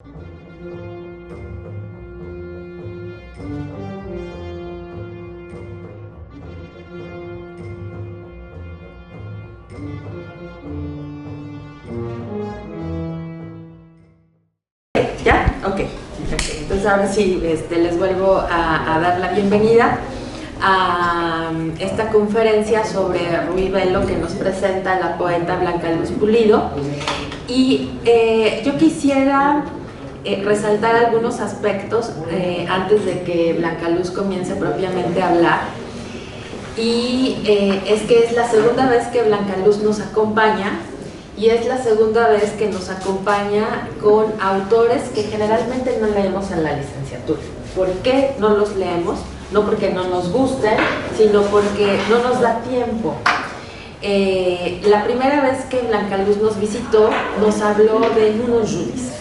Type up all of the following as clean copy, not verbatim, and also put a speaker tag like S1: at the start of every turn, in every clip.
S1: ¿Ya? Ok. Entonces ahora sí, les vuelvo a dar la bienvenida a esta conferencia sobre Ruy Velo que nos presenta la poeta Blanca Luz Pulido. Y yo quisiera resaltar algunos aspectos antes de que Blanca Luz comience propiamente a hablar. Y es que es la segunda vez que Blanca Luz nos acompaña. Y es la segunda vez que nos acompaña con autores que generalmente no leemos en la licenciatura. ¿Por qué no los leemos? No porque no nos gusten, sino porque no nos da tiempo. La primera vez que Blanca Luz nos visitó, nos habló de Nuno Judiz.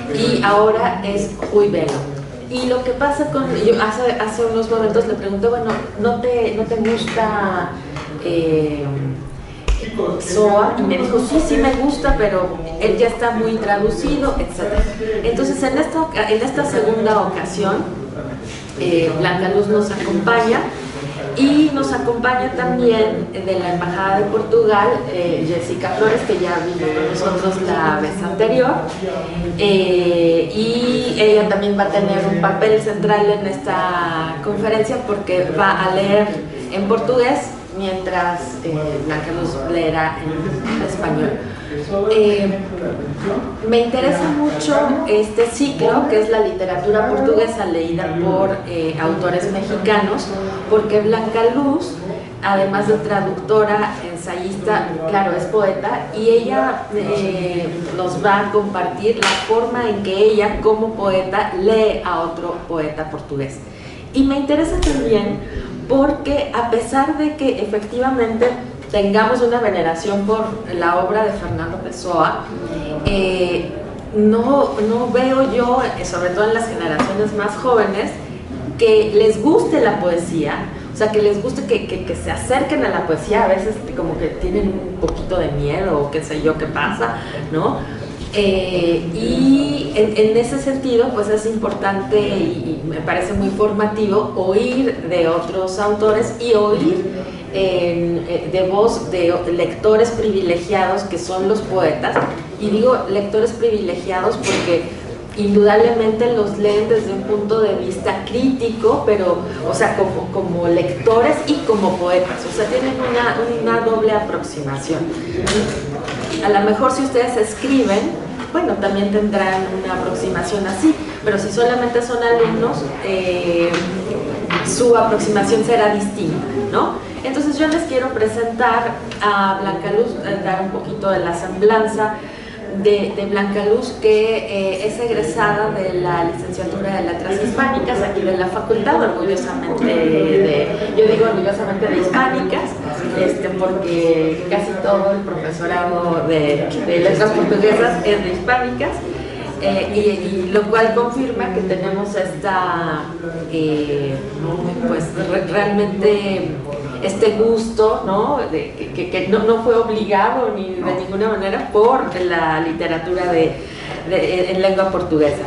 S1: Y ahora es Ruy Velo. Y lo que pasa con... Yo hace unos momentos le pregunté, bueno, ¿no te gusta... SOA? Y me dijo, sí me gusta, pero él ya está muy traducido, etc. Entonces en esta segunda ocasión Blanca Luz nos acompaña y nos acompaña también de la Embajada de Portugal Jessica Flores, que ya vino con nosotros la vez anterior, y ella también va a tener un papel central en esta conferencia porque va a leer en portugués mientras Blanca Luz leerá en español. Me interesa mucho este ciclo, que es la literatura portuguesa leída por autores mexicanos, porque Blanca Luz, además de traductora, ensayista, claro, es poeta, y ella nos va a compartir la forma en que ella, como poeta, lee a otro poeta portugués. Y me interesa también porque a pesar de que efectivamente tengamos una veneración por la obra de Fernando Pessoa, no veo yo, sobre todo en las generaciones más jóvenes, que les guste la poesía, o sea, que les guste que se acerquen a la poesía. A veces como que tienen un poquito de miedo o qué sé yo qué pasa, ¿no? Y en ese sentido pues es importante y me parece muy formativo oír de otros autores y oír de voz de lectores privilegiados que son los poetas. Y digo lectores privilegiados porque indudablemente los leen desde un punto de vista crítico, pero, o sea, como lectores y como poetas, o sea, tienen una doble aproximación. A lo mejor si ustedes escriben, bueno, también tendrán una aproximación así, pero si solamente son alumnos, su aproximación será distinta, ¿no? Entonces yo les quiero presentar a Blanca Luz, dar un poquito de la semblanza de Blanca Luz, que es egresada de la licenciatura de Letras Hispánicas, aquí de la facultad, orgullosamente yo digo orgullosamente de Hispánicas, porque casi todo el profesorado de letras portuguesas es de Hispánicas, y lo cual confirma que tenemos esta, pues realmente este gusto, ¿no? Que no fue obligado ni de ninguna manera por la literatura en lengua portuguesa.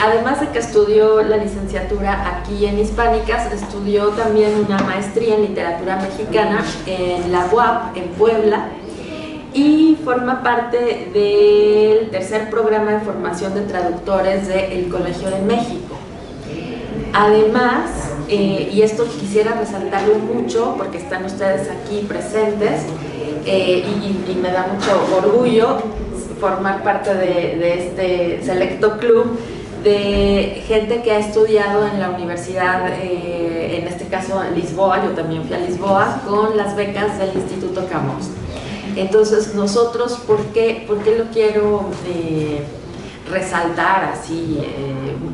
S1: Además de que estudió la licenciatura aquí en Hispánicas, estudió también una maestría en literatura mexicana en la UAP, en Puebla, y forma parte del tercer programa de formación de traductores del Colegio de México. Además, y esto quisiera resaltarlo mucho porque están ustedes aquí presentes, y me da mucho orgullo formar parte de este selecto club de gente que ha estudiado en la universidad, en este caso en Lisboa. Yo también fui a Lisboa con las becas del Instituto Camões. Entonces nosotros, ¿por qué lo quiero resaltar así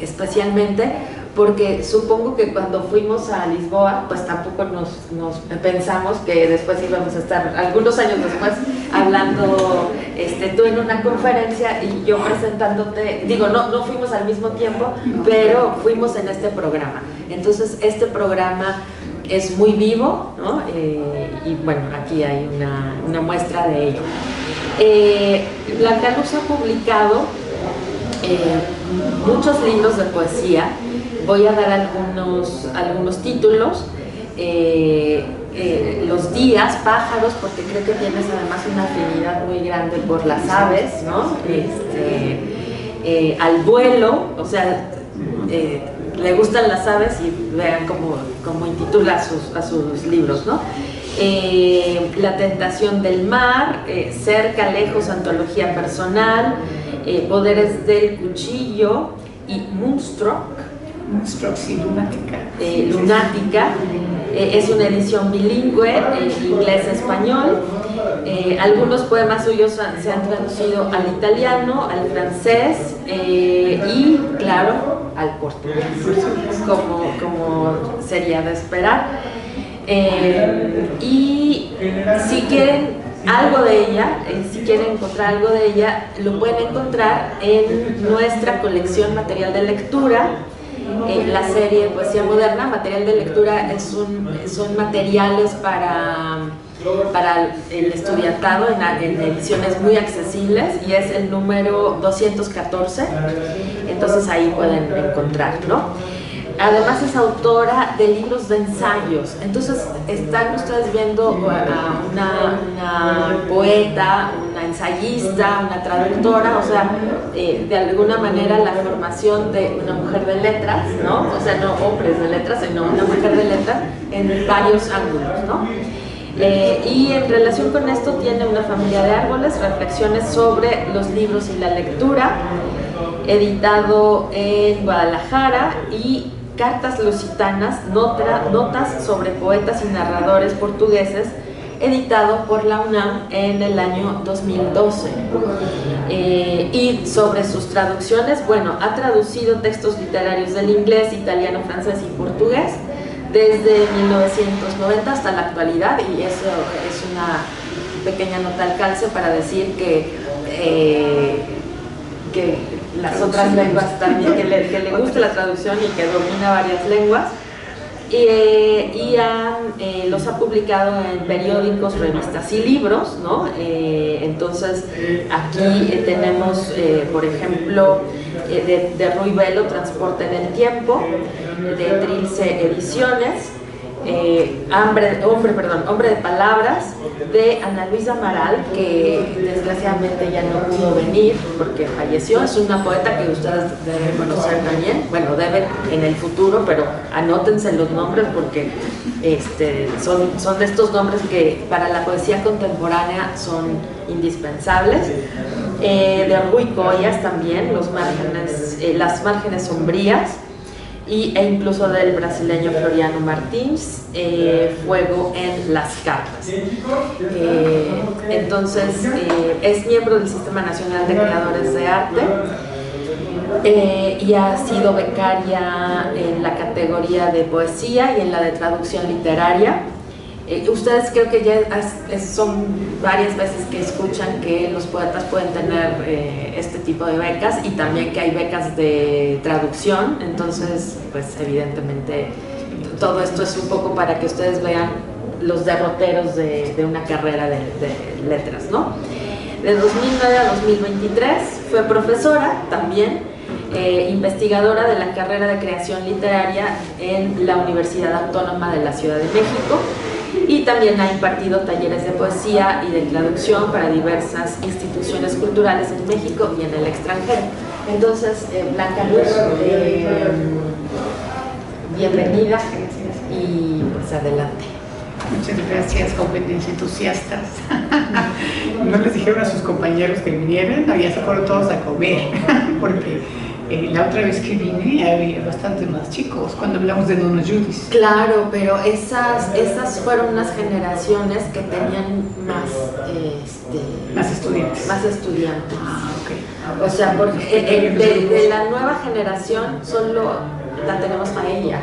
S1: especialmente? Porque supongo que cuando fuimos a Lisboa, pues tampoco nos pensamos que después íbamos a estar, algunos años después, hablando tú en una conferencia y yo presentándote. Digo, no fuimos al mismo tiempo, pero fuimos en este programa. Entonces, este programa es muy vivo, ¿no? Y bueno, aquí hay una muestra de ello. Blanca Luz ha publicado muchos libros de poesía. Voy a dar algunos títulos. Los días, pájaros, porque creo que tienes además una afinidad muy grande por las aves, ¿no? Al vuelo, o sea, le gustan las aves y vean cómo intitula a sus libros, ¿no? La tentación del mar, cerca, lejos, antología personal, poderes del cuchillo y Moonstruck.
S2: Moonstruck, sí, lunática.
S1: Lunática. Es una edición bilingüe, inglés-español. Algunos poemas suyos se han traducido al italiano, al francés y, claro, al portugués, como sería de esperar. Y si quieren algo de ella, si quieren encontrar algo de ella, lo pueden encontrar en nuestra colección Material de Lectura. La serie Poesía Moderna, material de lectura, son materiales para el estudiantado en ediciones muy accesibles y es el número 214, entonces ahí pueden encontrar, ¿no? Además es autora de libros de ensayos, entonces están ustedes viendo a una poeta, una ensayista, una traductora, o sea, de alguna manera la formación de una mujer de letras, ¿no? O sea, no hombres de letras, sino una mujer de letras en varios ángulos, ¿no? Y en relación con esto tiene Una familia de árboles, reflexiones sobre los libros y la lectura, editado en Guadalajara, y Cartas Lusitanas, notas sobre poetas y narradores portugueses, editado por la UNAM en el año 2012. Y sobre sus traducciones, bueno, ha traducido textos literarios del inglés, italiano, francés y portugués desde 1990 hasta la actualidad, y eso es una pequeña nota al calce para decir que las otras lenguas también, que le guste la traducción y que domina varias lenguas, y los ha publicado en periódicos, revistas y libros, ¿no? Entonces aquí tenemos, por ejemplo, de Ruy Velo, Transporte en el Tiempo, de Trilce Ediciones, Hombre de Palabras, de Ana Luisa Amaral, que desgraciadamente ya no pudo venir porque falleció. Es una poeta que ustedes deben conocer también, bueno, deben en el futuro, pero anótense los nombres porque son de estos nombres que para la poesía contemporánea son indispensables. De Ruy Collas también, Las márgenes sombrías, e incluso del brasileño Floriano Martins, Fuego en las cartas. Entonces, es miembro del Sistema Nacional de Creadores de Arte y ha sido becaria en la categoría de poesía y en la de traducción literaria. Ustedes creo que ya son varias veces que escuchan que los poetas pueden tener este tipo de becas, y también que hay becas de traducción. Entonces, pues evidentemente todo esto es un poco para que ustedes vean los derroteros de una carrera de letras, ¿no? De 2009 a 2023 fue profesora también, investigadora de la carrera de creación literaria en la Universidad Autónoma de la Ciudad de México, y también ha impartido talleres de poesía y de traducción para diversas instituciones culturales en México y en el extranjero. Entonces, Blanca Luz, bienvenida y pues adelante.
S2: Muchas gracias, jóvenes entusiastas. ¿No les dijeron a sus compañeros que vinieran? No, ya se fueron todos a comer, porque la otra vez que vine había bastante más chicos, cuando hablamos de Nono Judis.
S1: Claro, pero esas fueron unas generaciones que tenían
S2: más estudiantes.
S1: Más estudiantes.
S2: Ah, ok.
S1: O sea, porque de la nueva generación solo la tenemos a ella,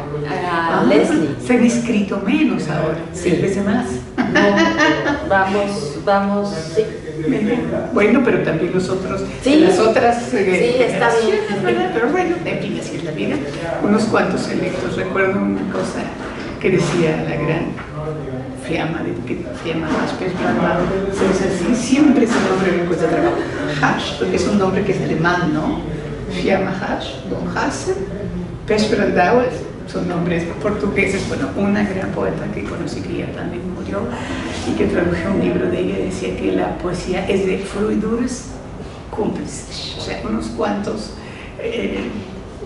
S1: a Leslie.
S2: Se han inscrito menos ahora, sí. 6 veces más.
S1: No, vamos, sí.
S2: Bueno, pero también los otros,
S1: sí,
S2: las otras
S1: sí, está bien.
S2: ¿verdad? Pero bueno, en fin, así es la vida. Unos cuantos electos. Recuerdo una cosa que decía la gran Fiamma Hash, se dice así, siempre ese nombre me cuesta trabajo. Hash, porque es un nombre que es alemán, ¿no? Fiammahash, Bonhassa, Pechbrandauer, son nombres portugueses. Bueno, una gran poeta que conocí que ya también murió y que tradujo un libro de ella, decía que la poesía es de fluidores cómplices, o sea, unos cuantos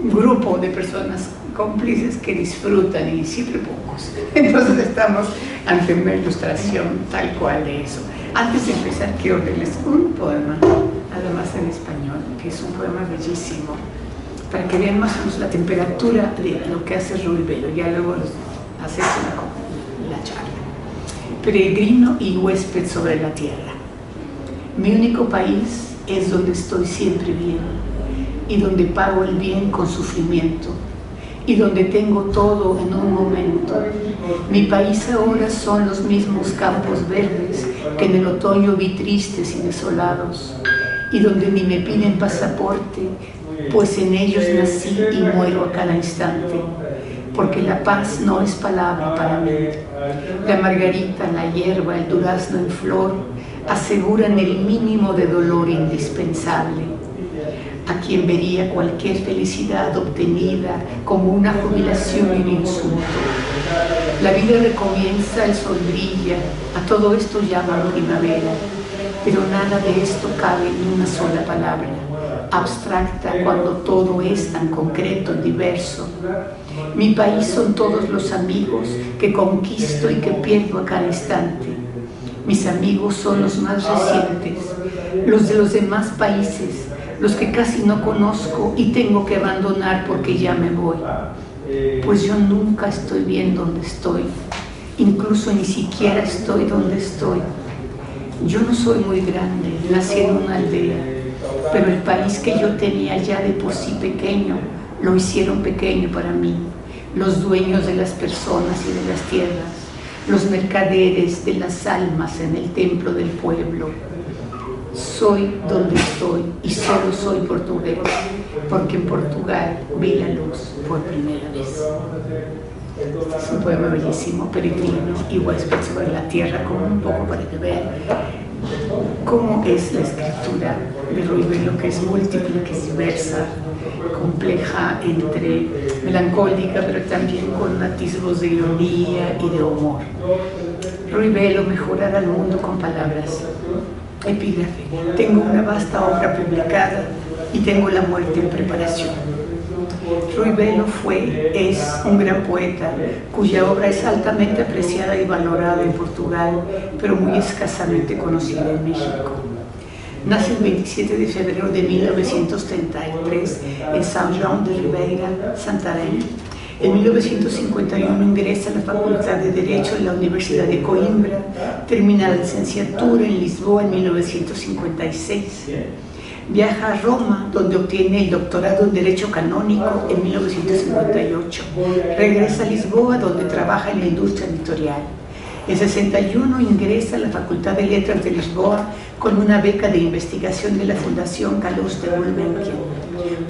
S2: grupos de personas cómplices que disfrutan y siempre pocos. Entonces estamos ante una ilustración tal cual de eso. Antes de empezar quiero leerles un poema, además en español, que es un poema bellísimo, para que vean más o menos la temperatura de lo que hace Ruy Belo. Ya luego hace la charla. Peregrino y huésped sobre la tierra. Mi único país es donde estoy siempre bien, y donde pago el bien con sufrimiento, y donde tengo todo en un momento. Mi país ahora son los mismos campos verdes que en el otoño vi tristes y desolados, y donde ni me piden pasaporte, pues en ellos nací y muero a cada instante, porque la paz no es palabra para mí. La margarita, la hierba, el durazno en flor aseguran el mínimo de dolor indispensable. A quien vería cualquier felicidad obtenida como una jubilación y un insulto. La vida recomienza, el sol brilla, a todo esto llaman primavera, pero nada de esto cabe en una sola palabra, abstracta cuando todo es tan concreto y diverso. Mi país son todos los amigos que conquisto y que pierdo a cada instante. Mis amigos son los más recientes, los de los demás países, los que casi no conozco y tengo que abandonar porque ya me voy. Pues yo nunca estoy bien donde estoy, incluso ni siquiera estoy donde estoy. Yo no soy muy grande, nací en una aldea, pero el país que yo tenía ya de por sí pequeño, lo hicieron pequeño para mí, los dueños de las personas y de las tierras, los mercaderes de las almas en el templo del pueblo. Soy donde estoy y solo soy portugués, porque en Portugal vi la luz por primera vez. Es un poema bellísimo, peregrino y huésped sobre la tierra, como un poco para que vean cómo es la escritura de Ruy Belo, que es múltiple, que es diversa, compleja, entre melancólica, pero también con atisbos de ironía y de humor. Ruy Belo mejorar al mundo con palabras. Epígrafe. Tengo una vasta obra publicada y tengo la muerte en preparación. Ruy Belo es un gran poeta cuya obra es altamente apreciada y valorada en Portugal, pero muy escasamente conocida en México. Nace el 27 de febrero de 1933 en São João de Ribeira, Santarém. En 1951 ingresa a la Facultad de Derecho en la Universidad de Coimbra, termina la licenciatura en Lisboa en 1956. Viaja a Roma, donde obtiene el doctorado en Derecho Canónico en 1958. Regresa a Lisboa, donde trabaja en la industria editorial. En 61 ingresa a la Facultad de Letras de Lisboa con una beca de investigación de la Fundación Carlos de Gulbenkian.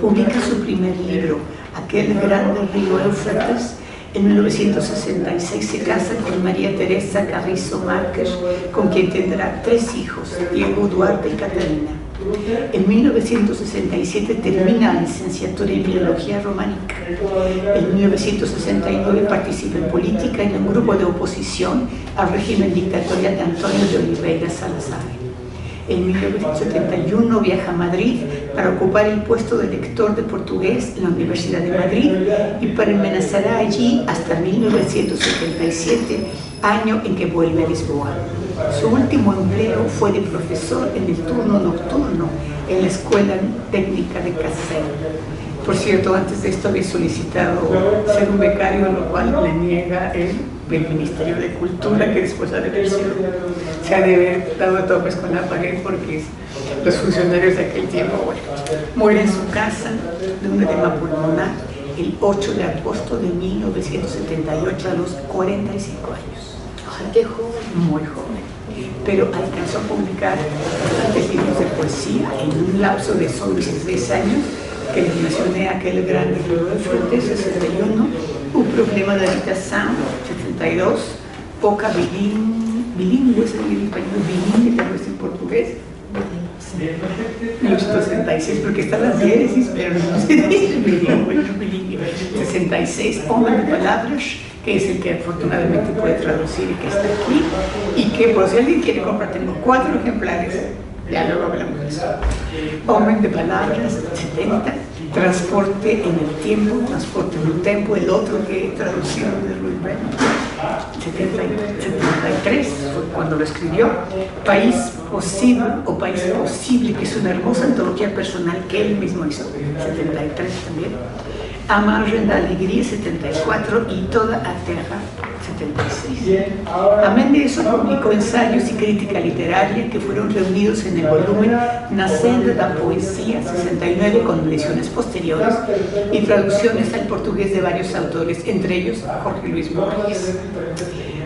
S2: Publica su primer libro, Aquel grande río Éufrates. En 1966 se casa con María Teresa Carrizo Márquez, con quien tendrá 3 hijos, Diego, Duarte y Catarina. En 1967 termina la licenciatura en Filología Románica. En 1969 participa en política en un grupo de oposición al régimen dictatorial de Antonio de Oliveira Salazar. En 1971 viaja a Madrid para ocupar el puesto de lector de portugués en la Universidad de Madrid y permanecerá allí hasta 1977, año en que vuelve a Lisboa. Su último empleo fue de profesor en el turno nocturno en la Escuela Técnica de Castellón. Por cierto, antes de esto había solicitado ser un becario, lo cual le niega el Ministerio de Cultura, que después ha de haber sido, se ha de haber dado a topes con la pared porque los funcionarios de aquel tiempo, bueno, muere en su casa de un edema pulmonar el 8 de agosto de 1978 a los 45 años.
S1: Ay, qué joven.
S2: Muy joven. Pero alcanzó a publicar bastantes libros de poesía en un lapso de solo 16 años, que les mencioné, Aquel grande río Éufrates, 61, Un problema de habitación, 72, Poca bilingüe, es en español, bilingüe, tal vez en portugués, 1866, porque están las diéresis, pero no se dice bilingüe. 66, Hombre de Palabras, que es el que afortunadamente puede traducir y que está aquí, y que por si alguien quiere comprar, tengo 4 ejemplares, ya luego hablamos de eso. Hombre de Palabras, 70, Transporte en el Tiempo, Transporte en el Tiempo, el otro que he traducido de Ruiz Bueno, 73 fue cuando lo escribió. País Posible o País Posible, que es una hermosa antología personal que él mismo hizo, 73 también. Amarre da Alegría, 74, y Toda a Terra, 76. Amén de eso, publicó ensayos y crítica literaria que fueron reunidos en el volumen Nascente da Poesía, 69, con ediciones posteriores y traducciones al portugués de varios autores, entre ellos Jorge Luis Borges.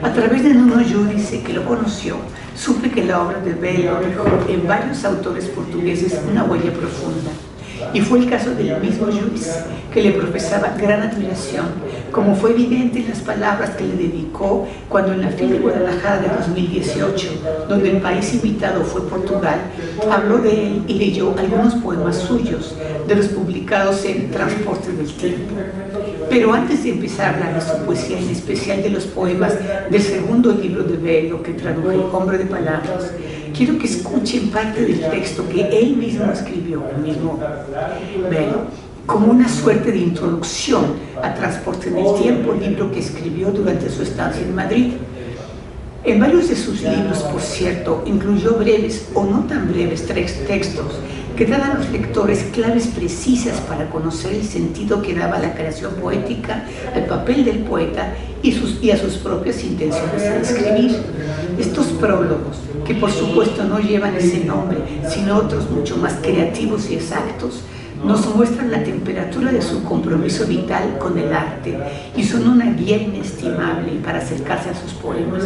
S2: A través de Nuno Giudice, que lo conoció, supe que la obra de Belo dejó en varios autores portugueses una huella profunda. Y fue el caso del mismo Giudice, que le profesaba gran admiración, como fue evidente en las palabras que le dedicó cuando en la FIL de Guadalajara de 2018, donde el país invitado fue Portugal, habló de él y leyó algunos poemas suyos, de los publicados en Transporte del Tiempo. Pero antes de empezar a hablar de su poesía, en especial de los poemas del segundo libro de Belo que traduje, Hombre de Palabras, quiero que escuchen parte del texto que él mismo escribió, el mismo Belo, como una suerte de introducción a Transporte en el Tiempo, libro que escribió durante su estancia en Madrid. En varios de sus libros, por cierto, incluyó breves o no tan breves textos que dan a los lectores claves precisas para conocer el sentido que daba la creación poética, al papel del poeta y a sus propias intenciones al escribir. Estos prólogos, que por supuesto no llevan ese nombre, sino otros mucho más creativos y exactos, nos muestran la temperatura de su compromiso vital con el arte y son una guía inestimable para acercarse a sus poemas.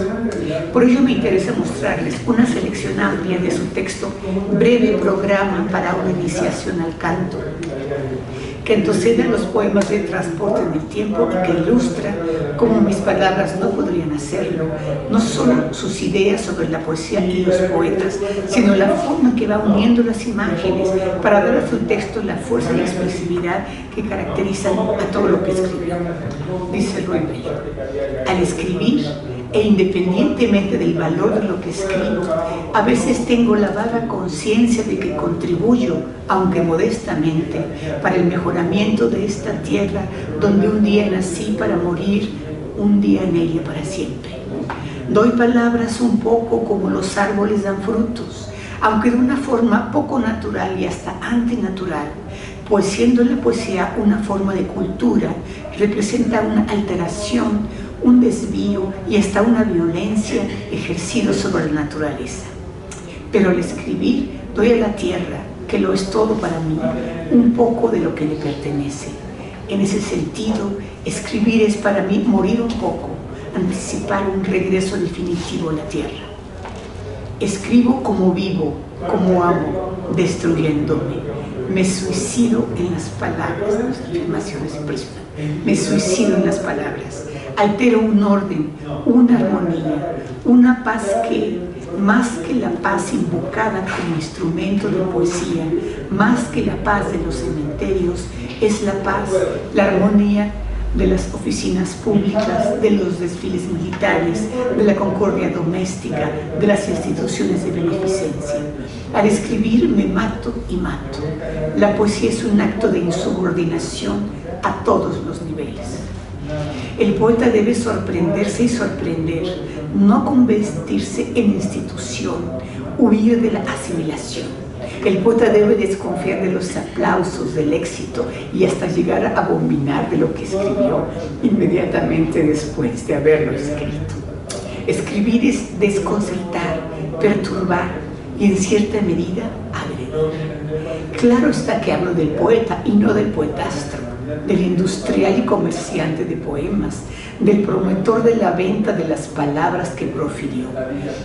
S2: Por ello me interesa mostrarles una selección amplia de su texto, Breve Programa para una Iniciación al Canto, que antecede a los poemas de Transporte en el Tiempo y que ilustra, como mis palabras no podrían hacerlo, no solo sus ideas sobre la poesía y los poetas, sino la forma que va uniendo las imágenes para dar a su texto la fuerza y expresividad que caracterizan a todo lo que escribió. Dice Ruiz Bello: al escribir, e independientemente del valor de lo que escribo, a veces tengo la vaga conciencia de que contribuyo, aunque modestamente, para el mejoramiento de esta tierra donde un día nací para morir, un día en ella para siempre. Doy palabras un poco como los árboles dan frutos, aunque de una forma poco natural y hasta antinatural, pues siendo la poesía una forma de cultura, representa una alteración, un desvío y hasta una violencia ejercido sobre la naturaleza. Pero al escribir doy a la tierra, que lo es todo para mí, un poco de lo que le pertenece. En ese sentido, escribir es para mí morir un poco, anticipar un regreso definitivo a la tierra. Escribo como vivo, como amo, destruyéndome. Me suicido en las palabras, las afirmaciones impresionantes. Me suicido en las palabras. Altero un orden, una armonía, una paz que, más que la paz invocada como instrumento de poesía, más que la paz de los cementerios, es la paz, la armonía de las oficinas públicas, de los desfiles militares, de la concordia doméstica, de las instituciones de beneficencia. Al escribir me mato y mato. La poesía es un acto de insubordinación a todos los niveles. El poeta debe sorprenderse y sorprender, no convertirse en institución, huir de la asimilación. El poeta debe desconfiar de los aplausos, del éxito y hasta llegar a abominar de lo que escribió inmediatamente después de haberlo escrito. Escribir es desconcertar, perturbar y en cierta medida agredir. Claro está que hablo del poeta y no del poetastro, del industrial y comerciante de poemas, del promotor de la venta de las palabras que profirió.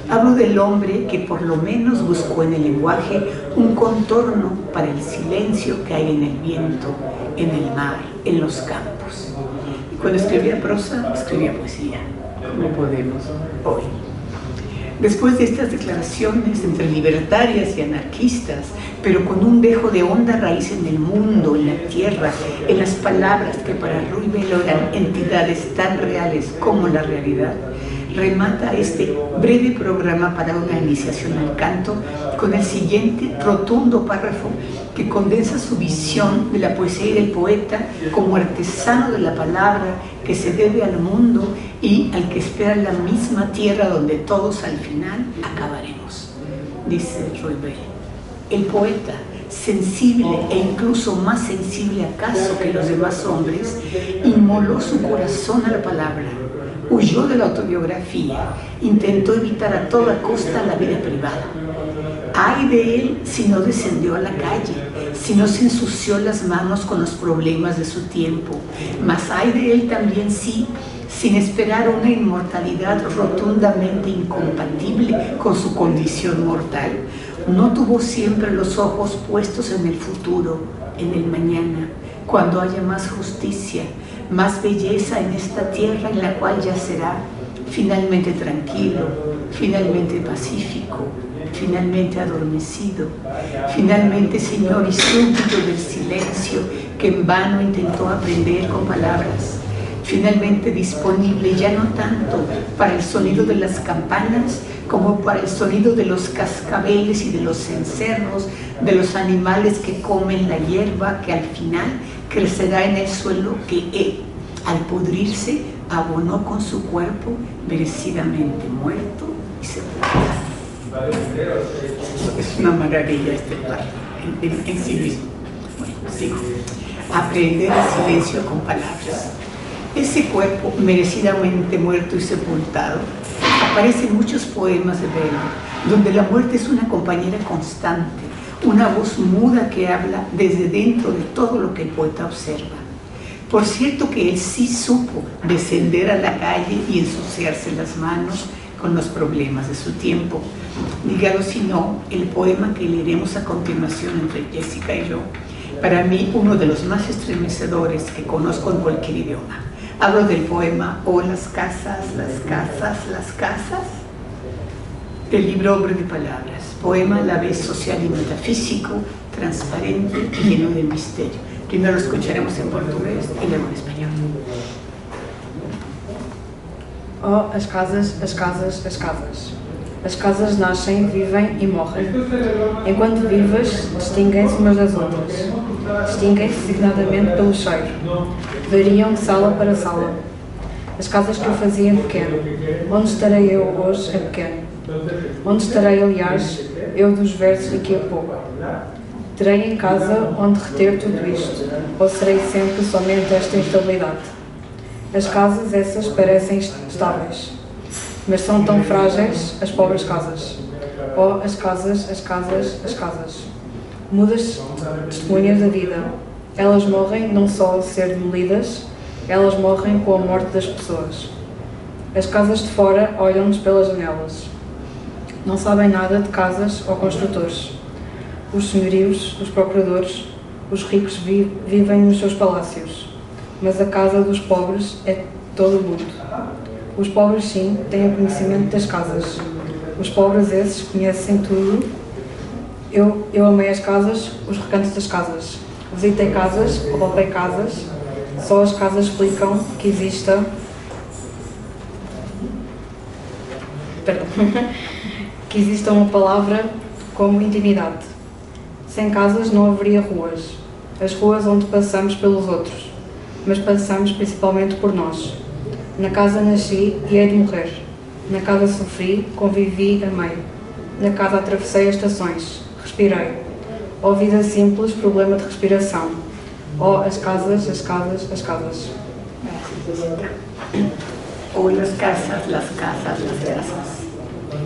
S2: Hablo del hombre que por lo menos buscó en el lenguaje un contorno para el silencio que hay en el viento, en el mar, en los campos. Y cuando escribía prosa, escribía poesía, como podemos hoy. Después de estas declaraciones entre libertarias y anarquistas, pero con un dejo de honda raíz en el mundo, en la tierra, en las palabras que para Ruy Belo eran entidades tan reales como la realidad, remata este breve programa para una iniciación al canto con el siguiente rotundo párrafo que condensa su visión de la poesía y del poeta como artesano de la palabra que se debe al mundo y al que espera la misma tierra donde todos al final acabaremos. Dice Ruy Belo, el poeta, sensible e incluso más sensible acaso que los demás hombres, inmoló su corazón a la palabra, huyó de la autobiografía, intentó evitar a toda costa la vida privada. Ay de él si no descendió a la calle, si no se ensució las manos con los problemas de su tiempo, mas ay de él también si, sin esperar una inmortalidad rotundamente incompatible con su condición mortal, no tuvo siempre los ojos puestos en el futuro, en el mañana, cuando haya más justicia, más belleza en esta tierra en la cual ya será finalmente tranquilo, finalmente pacífico, finalmente adormecido, finalmente señor y súbdito del silencio que en vano intentó aprender con palabras, finalmente disponible ya no tanto para el sonido de las campanas como para el sonido de los cascabeles y de los cencerros, de los animales que comen la hierba que al final crecerá en el suelo que él, al pudrirse, abonó con su cuerpo merecidamente muerto y sepultado. Es una maravilla este párrafo en sí mismo. Bueno, sigo. Aprender el silencio con palabras. Ese cuerpo merecidamente muerto y sepultado aparece en muchos poemas de Belo, donde la muerte es una compañera constante, una voz muda que habla desde dentro de todo lo que el poeta observa. Por cierto que él sí supo descender a la calle y ensuciarse las manos con los problemas de su tiempo. Dígalo si no, el poema que leeremos a continuación entre Jessica y yo, para mí uno de los más estremecedores que conozco en cualquier idioma. Hablo del poema Oh, las casas, las casas, las casas, del libro Hombre de Palabras, poema a la vez social y metafísico, transparente y lleno de misterio. Primero lo escucharemos en portugués y luego en español.
S3: Oh, as casas, as casas, as casas. As casas nascem, vivem e morrem. Enquanto vivas, distinguem-se umas das outras. Distinguem-se designadamente pelo cheiro. Variam de sala para sala. As casas que eu fazia em pequeno. Onde estarei eu hoje em pequeno? Onde estarei, aliás, eu dos versos daqui a pouco? Terei em casa onde reter tudo isto, ou serei sempre somente esta instabilidade? As casas essas parecem estáveis, mas são tão frágeis as pobres casas. Oh, as casas, as casas, as casas. Mudas testemunhas da vida. Elas morrem não só a ser demolidas, elas morrem com a morte das pessoas. As casas de fora olham-nos pelas janelas. Não sabem nada de casas ou construtores. Os senhorios, os procuradores, os ricos vivem nos seus palácios, mas a casa dos pobres é todo o mundo. Os pobres, sim, têm o conhecimento das casas. Os pobres esses conhecem tudo. Eu amei as casas, os recantos das casas. Visitei casas, roubei casas. Só as casas explicam que exista... que exista uma palavra como intimidade. Sem casas não haveria ruas. As ruas onde passamos pelos outros, mas passamos principalmente por nós. Na casa nasci e hei de morrer. Na casa sofri, convivi, amei. Na casa atravessei as estações, respirei. Oh, vida simples, problema de respiração. Oh, as casas, as casas, as casas.
S2: Oh, las casas, las casas, las casas.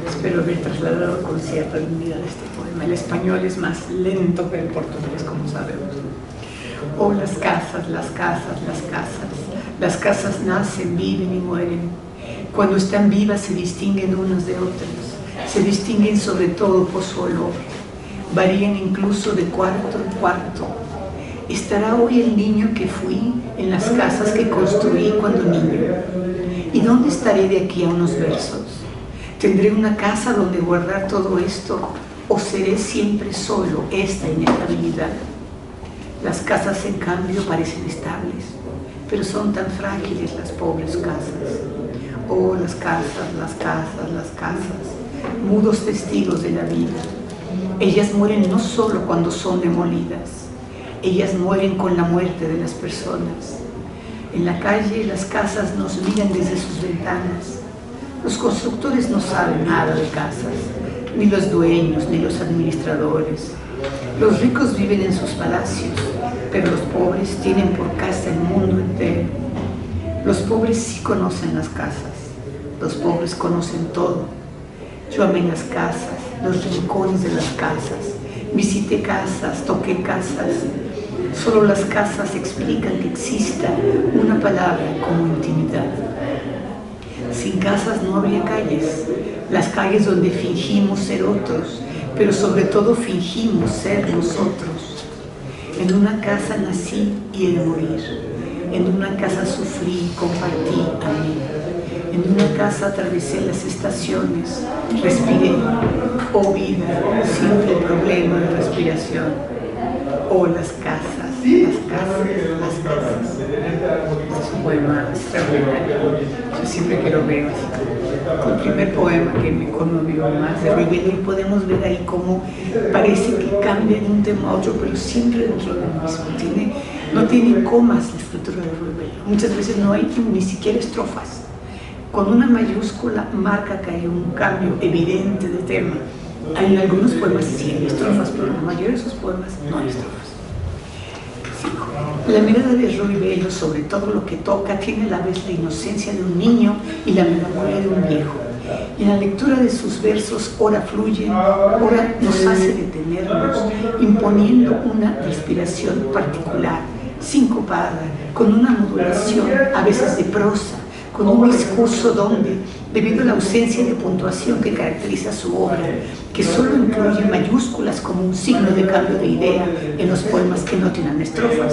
S2: Espero haber trasladado con cierta dignidad este poema. El español es más lento que el portugués, como sabemos. Oh, las casas, las casas, las casas. Las casas nacen, viven y mueren. Cuando están vivas se distinguen unas de otras. Se distinguen sobre todo por su olor. Varían incluso de cuarto en cuarto. ¿Estará hoy el niño que fui en las casas que construí cuando niño? ¿Y dónde estaré de aquí a unos versos? ¿Tendré una casa donde guardar todo esto o seré siempre solo esta inestabilidad? Las casas, en cambio, parecen estables, pero son tan frágiles las pobres casas. Oh, las casas, las casas, las casas, mudos testigos de la vida. Ellas mueren no solo cuando son demolidas, ellas mueren con la muerte de las personas. En la calle las casas nos miran desde sus ventanas. Los constructores no saben nada de casas, ni los dueños, ni los administradores. Los ricos viven en sus palacios, pero los pobres tienen por casa el mundo entero. Los pobres sí conocen las casas, los pobres conocen todo. Yo amé las casas, los rincones de las casas, visité casas, toqué casas. Solo las casas explican que exista una palabra como intimidad. Sin casas no habría calles, las calles donde fingimos ser otros, pero sobre todo fingimos ser nosotros. En una casa nací y he de morir, en una casa sufrí, compartí, amé. En una casa atravesé las estaciones, respiré, oh vida, simple problema de respiración. Oh, las casas, las casas, las casas. Es un poema extraordinario. Yo siempre que lo veo así. El primer poema que me conmovió más de Ruy Belo, y podemos ver ahí cómo parece que cambia de un tema a otro, pero siempre dentro del mismo. No tiene comas la escritura de Ruy Belo. Muchas veces no hay ni siquiera estrofas. Con una mayúscula marca que hay un cambio evidente de tema. En algunos poemas sí hay estrofas, pero en la mayoría de sus poemas no hay estrofas. La mirada de Ruy Belo sobre todo lo que toca tiene a la vez la inocencia de un niño y la melancolía de un viejo. Y en la lectura de sus versos, ora fluyen, ora nos hace detenernos, imponiendo una respiración particular, sincopada, con una modulación a veces de prosa, con un discurso donde, debido a la ausencia de puntuación que caracteriza su obra, que solo incluye mayúsculas como un signo de cambio de idea en los poemas que no tienen estrofas,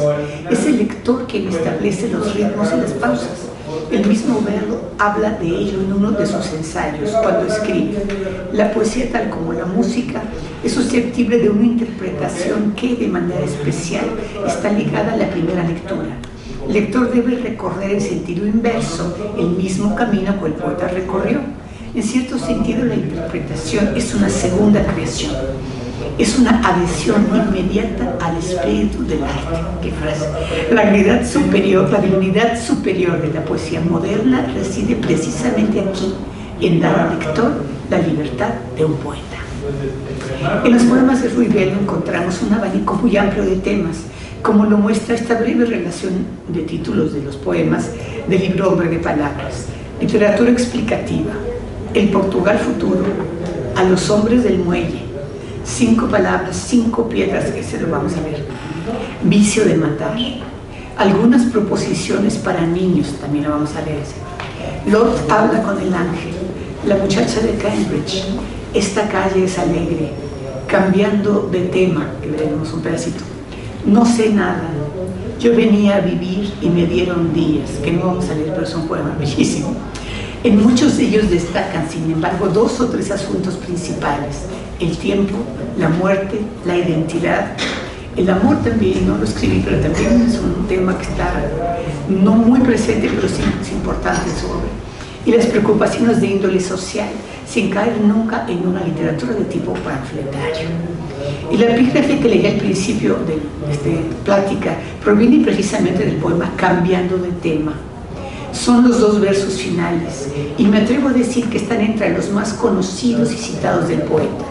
S2: es el lector quien establece los ritmos y las pausas. El mismo Belo habla de ello en uno de sus ensayos, cuando escribe: la poesía, tal como la música, es susceptible de una interpretación que, de manera especial, está ligada a la primera lectura. El lector debe recorrer en sentido inverso el mismo camino que el poeta recorrió. En cierto sentido, la interpretación es una segunda creación, es una adhesión inmediata al espíritu del arte. ¡Qué frase! La dignidad superior de la poesía moderna reside precisamente aquí, en dar al lector la libertad de un poeta. En los poemas de Ruy Belo encontramos un abanico muy amplio de temas, como lo muestra esta breve relación de títulos de los poemas del libro Hombre de Palabras: literatura explicativa, el Portugal futuro, a los hombres del muelle, 5 palabras, 5 piedras, que se lo vamos a ver, vicio de matar, algunas proposiciones para niños, también lo vamos a leer. Lot habla con el ángel, la muchacha de Cambridge, esta calle es alegre, cambiando de tema, que veremos un pedacito. No sé nada, yo venía a vivir y me dieron días, que no vamos a leer, pero son poemas bellísimos. En muchos de ellos destacan, sin embargo, 2 o 3 asuntos principales: el tiempo, la muerte, la identidad. El amor también, no lo escribí, pero también es un tema que está no muy presente, pero sí es importante en su obra. Y las preocupaciones de índole social, sin caer nunca en una literatura de tipo panfletario. Y la epígrafe que leí al principio de esta plática proviene precisamente del poema Cambiando de tema. Son los 2 versos finales, y me atrevo a decir que están entre los más conocidos y citados del poeta.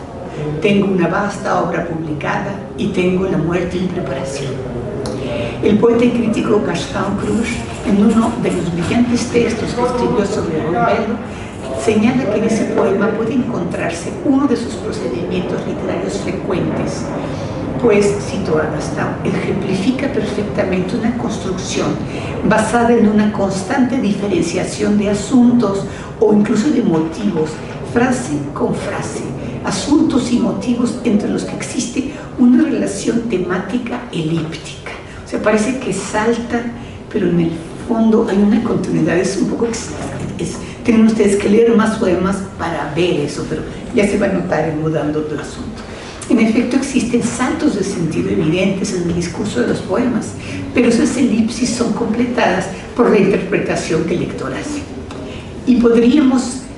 S2: Tengo una vasta obra publicada y tengo la muerte en preparación. El poeta y crítico Gastão Cruz, en uno de los brillantes textos que escribió sobre Ruy Belo, señala que en ese poema puede encontrarse uno de sus procedimientos literarios frecuentes, pues, cito a Gastão, ejemplifica perfectamente una construcción basada en una constante diferenciación de asuntos o incluso de motivos, frase con frase, asuntos y motivos entre los que existe una relación temática elíptica. O sea, parece que salta, pero en el fondo hay una continuidad, es un poco, tienen ustedes que leer más poemas para ver eso, pero ya se va a notar mudando el asunto. En efecto, existen saltos de sentido evidentes en el discurso de los poemas, pero esas elipsis son completadas por la interpretación que el lector hace. Y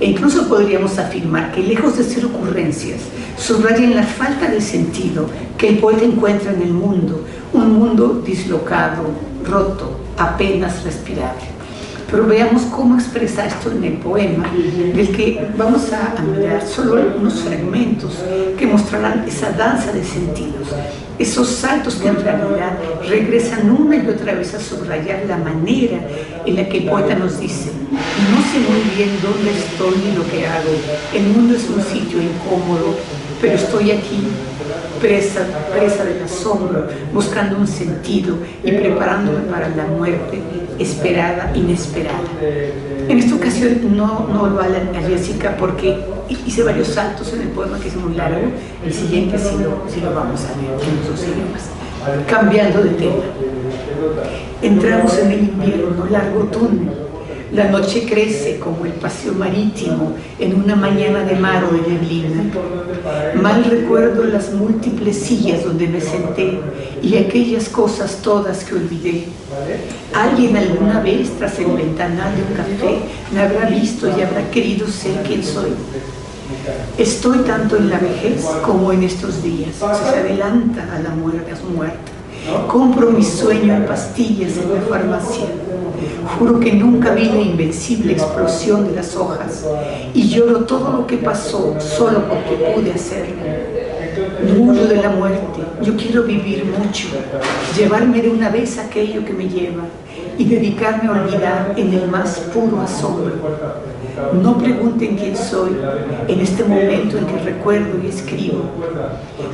S2: incluso podríamos afirmar que, lejos de ser ocurrencias, subrayan la falta de sentido que el poeta encuentra en el mundo, un mundo dislocado, roto, apenas respirable. Pero veamos cómo expresa esto en el poema, del que vamos a mirar solo algunos fragmentos que mostrarán esa danza de sentidos, esos saltos que en realidad regresan una y otra vez a subrayar la manera en la que el poeta nos dice: no sé muy bien dónde estoy ni lo que hago, el mundo es un sitio incómodo, pero estoy aquí, presa del asombro, buscando un sentido y preparándome para la muerte esperada, inesperada. En esta ocasión no lo a Jessica porque hice varios saltos en el poema, que es muy largo. El siguiente sí lo vamos a leer en otros idiomas. Cambiando de tema. Entramos en el invierno, largo túnel. La noche crece como el paseo marítimo en una mañana de mar o de neblina. Mal recuerdo las múltiples sillas donde me senté y aquellas cosas todas que olvidé. Alguien alguna vez tras el ventanal de un café me habrá visto y habrá querido ser quien soy. Estoy tanto en la vejez como en estos días. Se adelanta a la muerte, a su muerte. Compro mi sueño en pastillas en la farmacia. Juro que nunca vi la invencible explosión de las hojas y lloro todo lo que pasó solo porque pude hacerlo. Huyo de la muerte. Yo quiero vivir mucho, llevarme de una vez aquello que me lleva y dedicarme a olvidar en el más puro asombro. No pregunten quién soy en este momento en que recuerdo y escribo.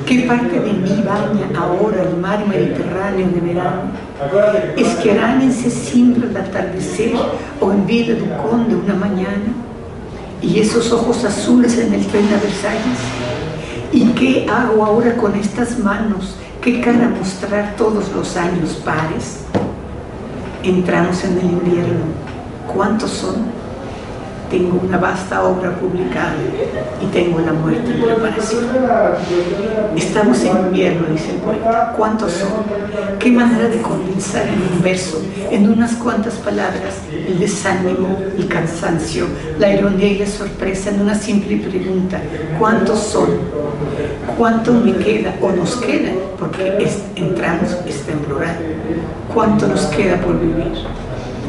S2: ¿Qué parte de mí baña ahora el mar Mediterráneo de verano? ¿Esqueránense siempre al atardecer o en Villa du Conde una mañana? ¿Y esos ojos azules en el tren a Versalles? ¿Y qué hago ahora con estas manos? ¿Qué cara mostrar todos los años pares? Entramos en el invierno. ¿Cuántos son? Tengo una vasta obra publicada y tengo la muerte en preparación. Estamos en invierno, dice el poeta. ¿Cuántos son? ¿Qué manera de condensar en un verso, en unas cuantas palabras, el desánimo, el cansancio, la ironía y la sorpresa en una simple pregunta? ¿Cuántos son? ¿Cuánto me queda o nos queda? Porque entramos, está en plural. ¿Cuánto nos queda por vivir?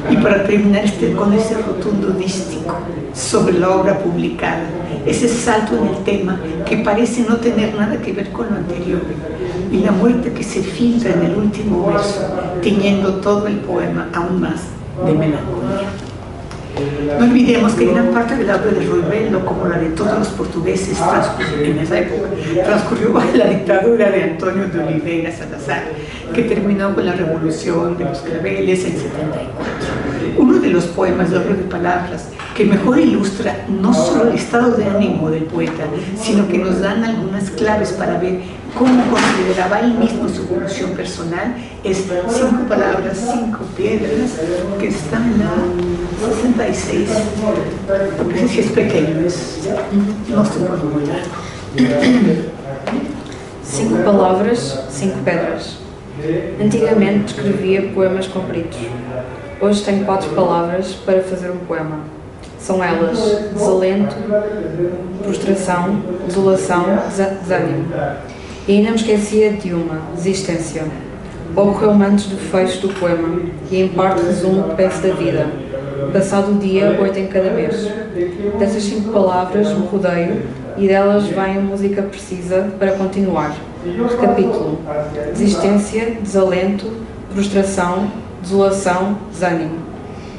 S2: Y para terminar con ese rotundo dístico sobre la obra publicada, ese salto en el tema que parece no tener nada que ver con lo anterior, y la muerte que se filtra en el último verso, tiñendo todo el poema aún más de melancolía. No olvidemos que gran parte de la obra de Rui Belo, como la de todos los portugueses en esa época, transcurrió bajo la dictadura de Antonio de Oliveira Salazar, que terminó con la revolución de los claveles en 74. Uno de los poemas de obra de palabras que mejor ilustra no solo el estado de ánimo del poeta, sino que nos dan algunas claves para ver cómo consideraba él mismo su evolución personal, es 5 palabras, 5 piedras, que está en la 66. No sé si es pequeño, no estoy por muy largo.
S3: 5 palavras, 5 pedras. Antigamente escrevia poemas compridos. Hoje tenho 4 palavras para fazer um poema. São elas desalento, frustração, desolação, desânimo. E ainda me esquecia de uma, desistência. Ocorreu-me antes do fecho do poema e em parte resumo o que penso da vida. Passado o dia, 8 em cada mês. Dessas 5 palavras me rodeio e delas vem a música precisa para continuar. Recapítulo: desistência, desalento, frustração, desolação, desânimo.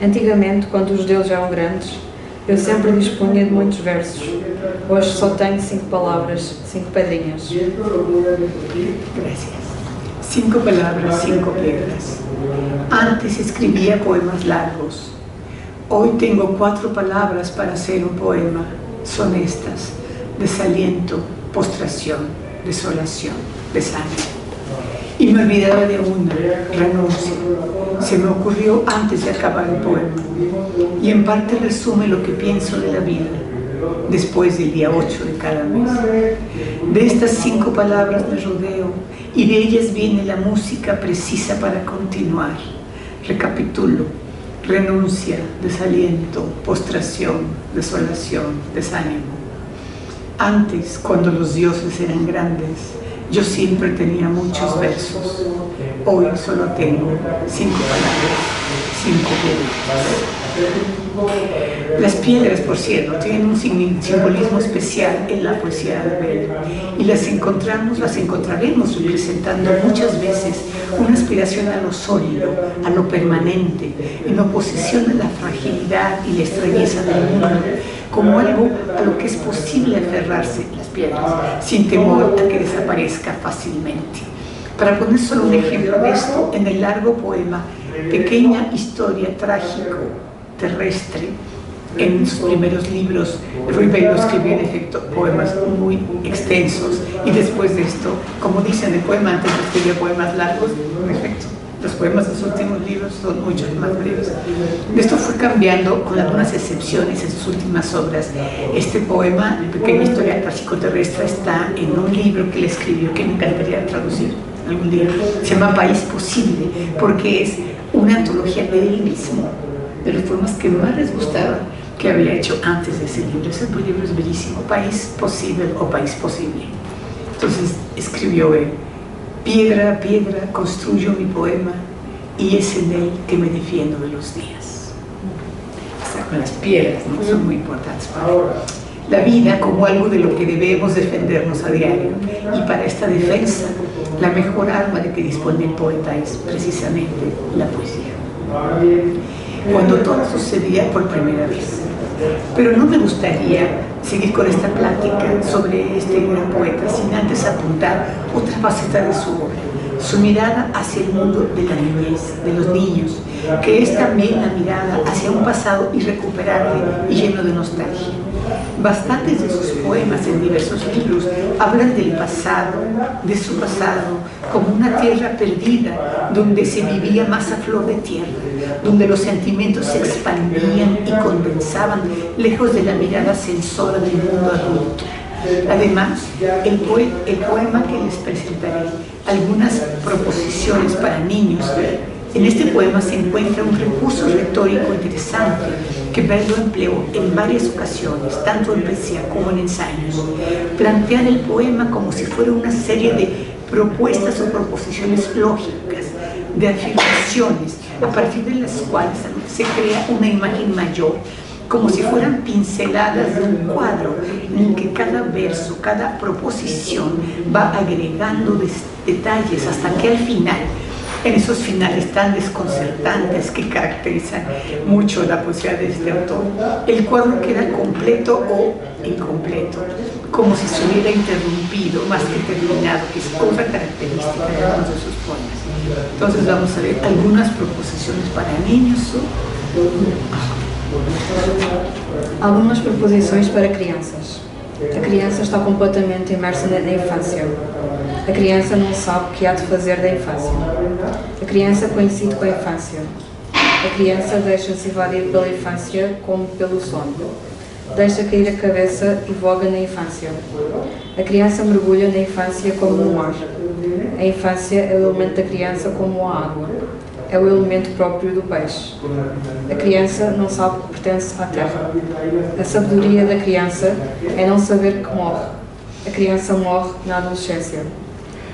S3: Antigamente, quando os deuses eram grandes, eu sempre dispunha de muitos versos. Hoje só tenho 5 palavras, 5 pedrinhas.
S2: Gracias. 5 palabras, 5 piedras. Antes escribía poemas largos. Hoy tengo 4 palabras para hacer un poema. Son estas: desaliento, postración, desolación, desánimo. Y me olvidaba de una, renuncia. Se me ocurrió antes de acabar el poema. Y en parte resume lo que pienso de la vida, después del día 8 de cada mes. De estas 5 palabras me rodeo, y de ellas viene la música precisa para continuar. Recapitulo: renuncia, desaliento, postración, desolación, desánimo. Antes, cuando los dioses eran grandes, yo siempre tenía muchos versos. Hoy solo tengo 5 palabras, 5 piedras. Las piedras, por cierto, tienen un simbolismo especial en la poesía de Abel, y las encontraremos representando muchas veces una aspiración a lo sólido, a lo permanente, en oposición a la fragilidad y la extrañeza del mundo, como algo a lo que es posible aferrarse, las piedras, sin temor a que desaparezca fácilmente. Para poner solo un ejemplo de esto, en el largo poema Pequeña historia trágico terrestre, en sus primeros libros, Ribeiro escribió en efecto poemas muy extensos, y después de esto, como dice en el poema, antes escribía poemas largos, en efecto, los poemas de sus últimos libros son mucho más breves. Esto fue cambiando con algunas excepciones en sus últimas obras. Este poema, Pequeña historia trágico-terrestre, está en un libro que él escribió que me encantaría traducir algún día. Se llama País Posible, porque es una antología de él mismo, de los poemas que más les gustaba que había hecho antes de ese libro. Ese libro es bellísimo, País Posible o País Posible. Entonces escribió él: piedra a piedra construyo mi poema, y es en él que me defiendo de los días. O sea, con las piedras, ¿no? Son muy importantes para él. La vida como algo de lo que debemos defendernos a diario, y para esta defensa la mejor arma de que dispone el poeta es precisamente la poesía. Cuando todo sucedía por primera vez. Pero no me gustaría seguir con esta plática sobre este gran poeta sin antes apuntar otra faceta de su obra, su mirada hacia el mundo de la niñez, de los niños, que es también la mirada hacia un pasado irrecuperable y lleno de nostalgia. Bastantes de sus poemas en diversos libros hablan del pasado, de su pasado, como una tierra perdida, donde se vivía más a flor de tierra, donde los sentimientos se expandían y condensaban lejos de la mirada sensora del mundo adulto. Además, el poema que les presentaré, algunas proposiciones para niños, en este poema se encuentra un recurso retórico interesante que Verlo empleó en varias ocasiones, tanto en poesía como en ensayos. Plantean el poema como si fuera una serie de propuestas o proposiciones lógicas, de afirmaciones, a partir de las cuales se crea una imagen mayor, como si fueran pinceladas de un cuadro en el que cada verso, cada proposición va agregando detalles hasta que al final, en esos finales tan desconcertantes que caracterizan mucho la poesía de este autor, el cuadro queda completo o incompleto, como si se hubiera interrumpido más que terminado, que es otra característica de algunos de sus poemas. Entonces vamos a ver algunas proposiciones para niños.
S3: Algumas proposições para crianças. A criança está completamente imersa na infância. A criança não sabe o que há de fazer da infância. A criança coincide com a infância. A criança deixa-se invadir pela infância como pelo sono. Deixa cair a cabeça e voga na infância. A criança mergulha na infância como no mar. A infância é o elemento da criança como a água. É o elemento próprio do peixe. A criança não sabe que pertence à terra. A sabedoria da criança é não saber que morre. A criança morre na adolescência.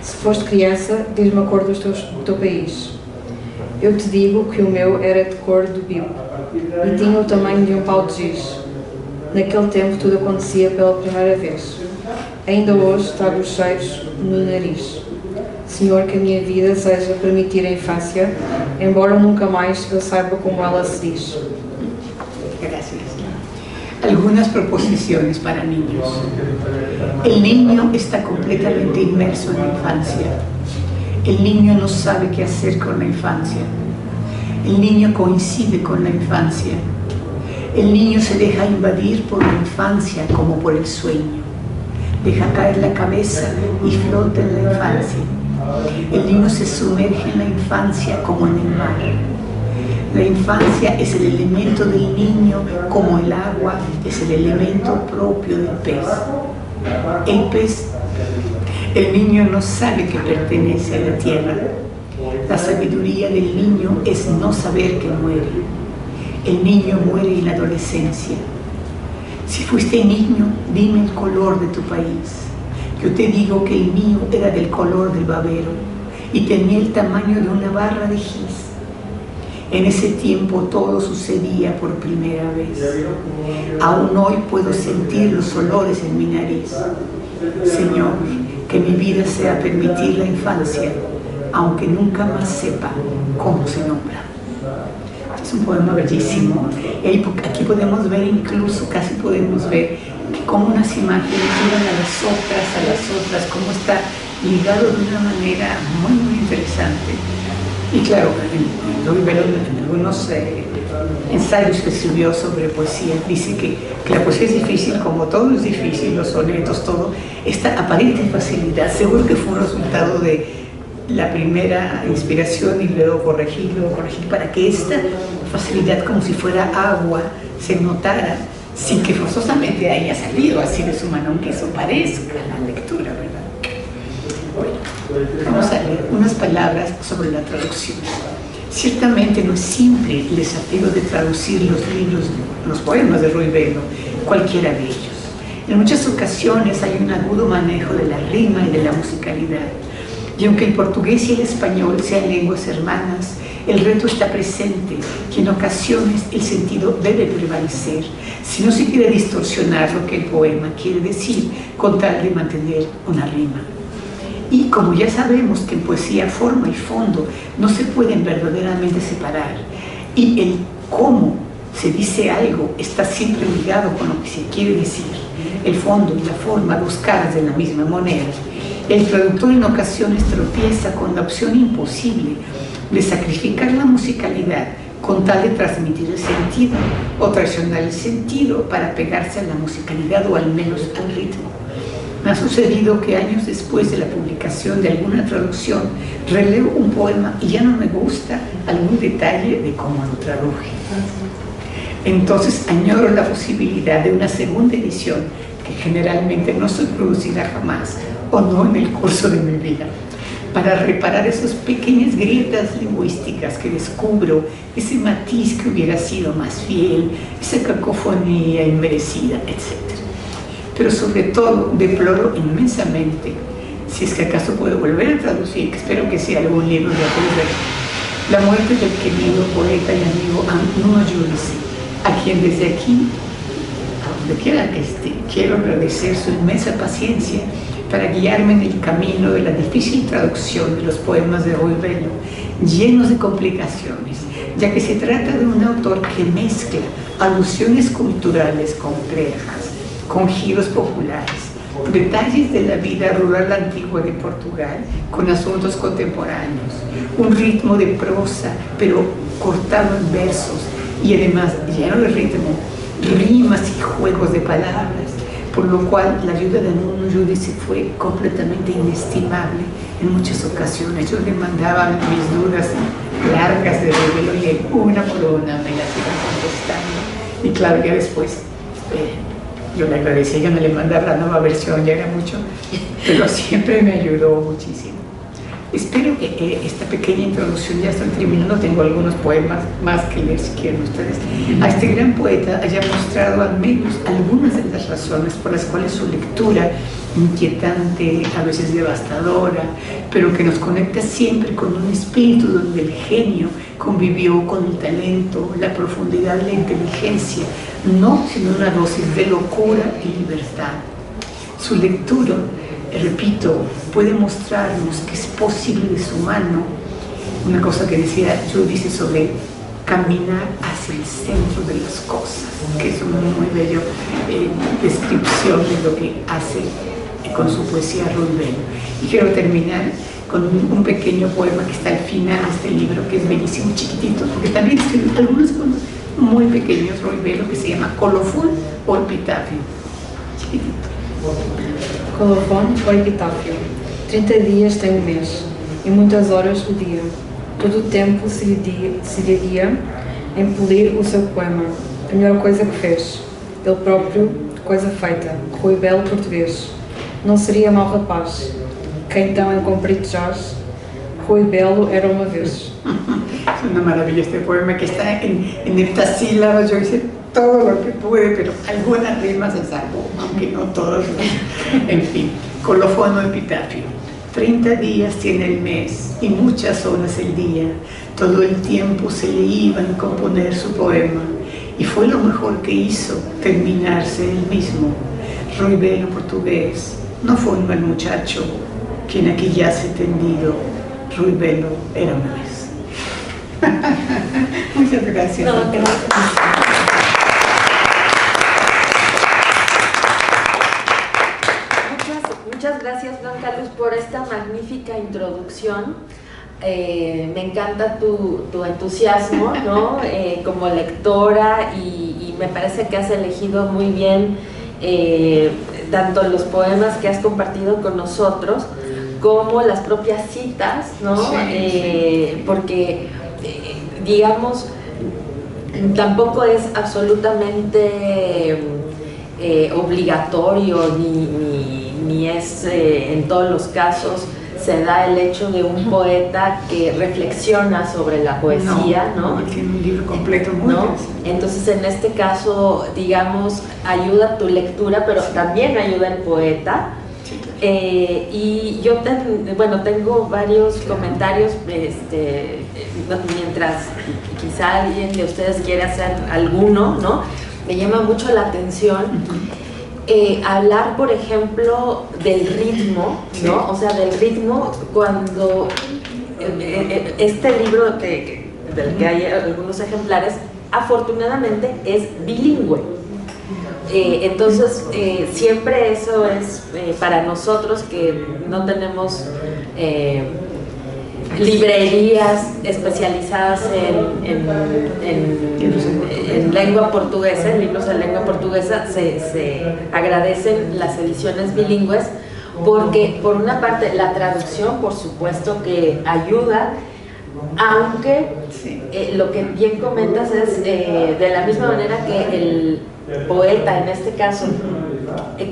S3: Se foste criança, diz-me a cor do teu país. Eu te digo que o meu era de cor do bico e tinha o tamanho de um pau de giz. Naquele tempo tudo acontecia pela primeira vez. Ainda hoje trago os cheiros no nariz. Senhor, que a minha vida seja permitir a infância, embora nunca mais eu saiba como ela se diz.
S2: Gracias. Algunas proposiciones para niños. El niño está completamente inmerso en la infancia. El niño no sabe qué hacer con la infancia. El niño coincide con la infancia. El niño se deja invadir por la infancia como por el sueño. Deja caer la cabeza y flota en la infancia. El niño se sumerge en la infancia como en el mar. La infancia es el elemento del niño como el agua es el elemento propio del pez. El niño no sabe que pertenece a la tierra. La sabiduría del niño es no saber que muere. El niño muere en la adolescencia. Si fuiste niño, dime el color de tu país. Yo te digo que el mío era del color del babero y tenía el tamaño de una barra de gis. En ese tiempo todo sucedía por primera vez. Aún hoy puedo sentir los olores en mi nariz. Señor, que mi vida sea permitir la infancia, aunque nunca más sepa cómo se nombra. Es un poema bellísimo. Y aquí podemos ver, incluso casi podemos ver cómo unas imágenes llevan a las otras, cómo está ligado de una manera muy interesante. Y claro, Ruy Velo en algunos ensayos que escribió sobre poesía dice que la poesía es difícil, como todo es difícil, los sonetos, todo. Esta aparente facilidad seguro que fue un resultado de la primera inspiración y luego corregir para que esta facilidad, como si fuera agua, se notara sin que forzosamente haya salido así de su mano, aunque eso parezca la lectura, ¿verdad? Bueno, vamos a leer unas palabras sobre la traducción. Ciertamente no es simple el desafío de traducir los libros, los poemas de Ruy Velo, cualquiera de ellos. En muchas ocasiones hay un agudo manejo de la rima y de la musicalidad. Y aunque el portugués y el español sean lenguas hermanas, el reto está presente y en ocasiones el sentido debe prevalecer si no se quiere distorsionar lo que el poema quiere decir con tal de mantener una rima. Y como ya sabemos que en poesía forma y fondo no se pueden verdaderamente separar y el cómo se dice algo está siempre ligado con lo que se quiere decir, el fondo y la forma, dos caras de la misma moneda, el traductor en ocasiones tropieza con la opción imposible de sacrificar la musicalidad con tal de transmitir el sentido o traicionar el sentido para pegarse a la musicalidad o al menos al ritmo. Me ha sucedido que años después de la publicación de alguna traducción releo un poema y ya no me gusta algún detalle de cómo lo traduje. Entonces añoro la posibilidad de una segunda edición que generalmente no se producirá jamás o no en el curso de mi vida, para reparar esas pequeñas grietas lingüísticas que descubro, ese matiz que hubiera sido más fiel, esa cacofonía inmerecida, etc. Pero sobre todo deploro inmensamente, si es que acaso puedo volver a traducir, que espero que sea algún libro de Ruy, la muerte del querido poeta y amigo Nuno Judici, a quien desde aquí, a donde quiera que esté, quiero agradecer su inmensa paciencia para guiarme en el camino de la difícil traducción de los poemas de Ruy Velo, llenos de complicaciones, ya que se trata de un autor que mezcla alusiones culturales complejas con giros populares, detalles de la vida rural antigua de Portugal con asuntos contemporáneos, un ritmo de prosa pero cortado en versos y además lleno de ritmo, rimas y juegos de palabras, por lo cual la ayuda de Nuno Judici fue completamente inestimable en muchas ocasiones. Yo le mandaba mis dudas largas de Ruy Velo y una por una me las iba contestando. Y claro, ya después, yo le agradecía, yo no le mandaba la nueva versión, ya era mucho, pero siempre me ayudó muchísimo. Espero que esta pequeña introducción, ya estoy terminando, tengo algunos poemas más que leer si quieren ustedes, a este gran poeta haya mostrado al menos algunas de las razones por las cuales su lectura inquietante, a veces devastadora, pero que nos conecta siempre con un espíritu donde el genio convivió con el talento, la profundidad, la inteligencia, no sino una dosis de locura y libertad. Su lectura, repito, puede mostrarnos que es posible de su mano, una cosa que decía Judici sobre caminar hacia el centro de las cosas, que es una muy bella descripción de lo que hace con su poesía Ruy Velo. Y quiero terminar con un pequeño poema que está al final de este libro, que es bellísimo, chiquitito, porque también escribió algunos poemas muy pequeños Ruy Velo, que se llama Colofón o Epitafio, chiquitito.
S3: Colofón o Epitafio. 30 dias tem um mês. e muitas horas o dia. Todo o tempo se diria em polir o seu poema, a melhor coisa que fez. Ele próprio, coisa feita, Rui Belo português. Não seria mau rapaz. Que então em comprido jazz, Rui Belo era uma vez.
S2: Es una maravilla este poema que está en estas sílabas. Yo hice todo lo que pude, pero algunas rimas se salvó, aunque no todas. En fin, colofón o epitafio. 30 días tiene el mes y muchas horas el día. Todo el tiempo se le iba a componer su poema y fue lo mejor que hizo terminarse él mismo. Rui Belo portugués no fue un mal muchacho quien aquí yace tendido. Rui Belo era una vez. Muchas gracias.
S1: No, gracias. Muchas gracias, Blanca Luz, por esta magnífica introducción. Me encanta tu entusiasmo, ¿no? Como lectora, y me parece que has elegido muy bien tanto los poemas que has compartido con nosotros como las propias citas, ¿no? Sí. Porque, digamos, tampoco es absolutamente obligatorio ni es en todos los casos se da el hecho de un poeta que reflexiona sobre la poesía, ¿no?
S2: Tiene un libro completo muy
S1: ¿no? Entonces, en este caso, digamos, ayuda tu lectura, pero también ayuda el poeta.
S2: Sí.
S1: Y yo tengo varios comentarios, mientras quizá alguien de ustedes quiere hacer alguno, ¿no? Me llama mucho la atención hablar, por ejemplo, del ritmo, ¿no? O sea, del ritmo cuando este libro del que hay algunos ejemplares, afortunadamente es bilingüe. Entonces, siempre eso es para nosotros que no tenemos librerías especializadas en lengua portuguesa, en libros de lengua portuguesa, se agradecen las ediciones bilingües porque, por una parte, la traducción, por supuesto, que ayuda, aunque lo que bien comentas es de la misma manera que el poeta, en este caso,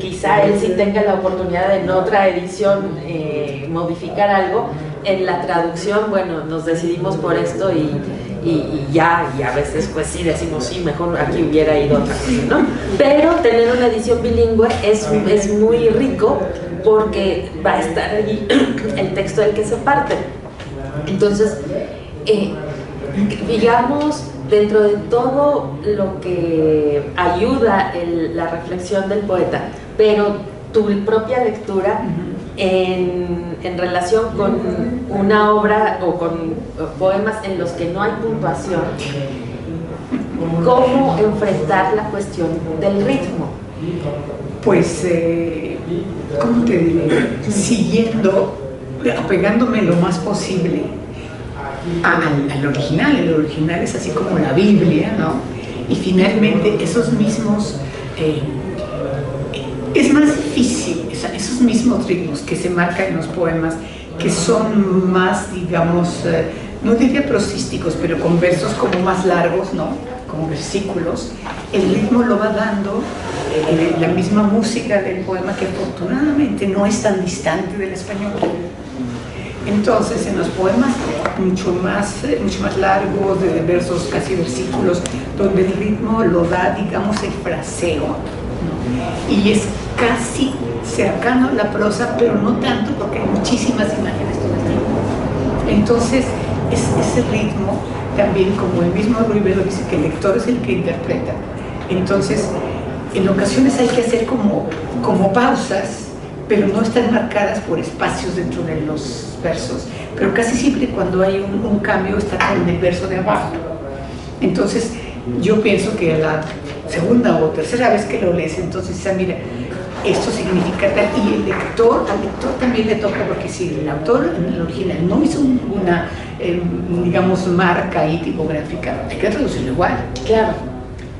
S1: quizá él sí tenga la oportunidad en otra edición modificar algo. En la traducción, bueno, nos decidimos por esto y a veces pues sí decimos sí, mejor aquí hubiera ido otra cosa, ¿no? Pero tener una edición bilingüe es muy rico porque va a estar allí el texto del que se parte. Entonces, digamos, dentro de todo lo que ayuda la reflexión del poeta, pero tu propia lectura en relación con una obra o con poemas en los que no hay puntuación, ¿cómo enfrentar la cuestión del ritmo?
S2: Pues, ¿cómo te diré? Siguiendo, apegándome lo más posible al original. El original es así como la Biblia, ¿no? Y finalmente esos mismos, es más difícil, esos mismos ritmos que se marcan en los poemas, que son más, digamos, no diría prosísticos, pero con versos como más largos, ¿no? Como versículos, el ritmo lo va dando la misma música del poema, que afortunadamente no es tan distante del español. Entonces, en los poemas mucho más largos, de versos, casi versículos, donde el ritmo lo da, digamos, el fraseo, ¿no? Y es casi cercano a la prosa, pero no tanto, porque hay muchísimas imágenes todo el tiempo. Entonces, ese ritmo también, como el mismo Rui Belo dice, que el lector es el que interpreta. Entonces, en ocasiones hay que hacer como pausas, pero no están marcadas por espacios dentro de los versos, pero casi siempre cuando hay un cambio está con el verso de abajo. Entonces yo pienso que a la segunda o tercera vez que lo lees, entonces mira, esto significa tal, y al lector también le toca, porque si el autor en el original no hizo una, digamos, marca ahí tipográfica, hay que traducirlo igual.
S1: Claro.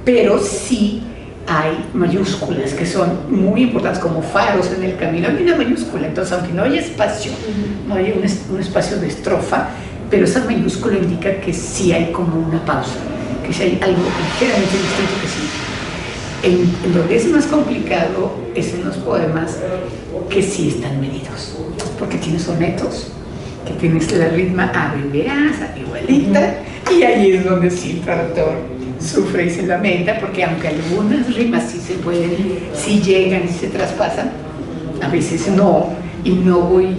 S2: Pero sí hay mayúsculas que son muy importantes como faros en el camino. Hay una mayúscula, entonces aunque no haya espacio, no hay un espacio de estrofa, pero esa mayúscula indica que sí hay como una pausa, que sí hay algo ligeramente distinto que sí. En lo que es más complicado es en los poemas que sí están medidos, porque tienes sonetos, que tienes la ritma abreviada, igualita, y ahí es donde sí el traductor sufre y se lamenta, porque aunque algunas rimas sí se pueden, sí llegan y se traspasan, a veces no, y no voy,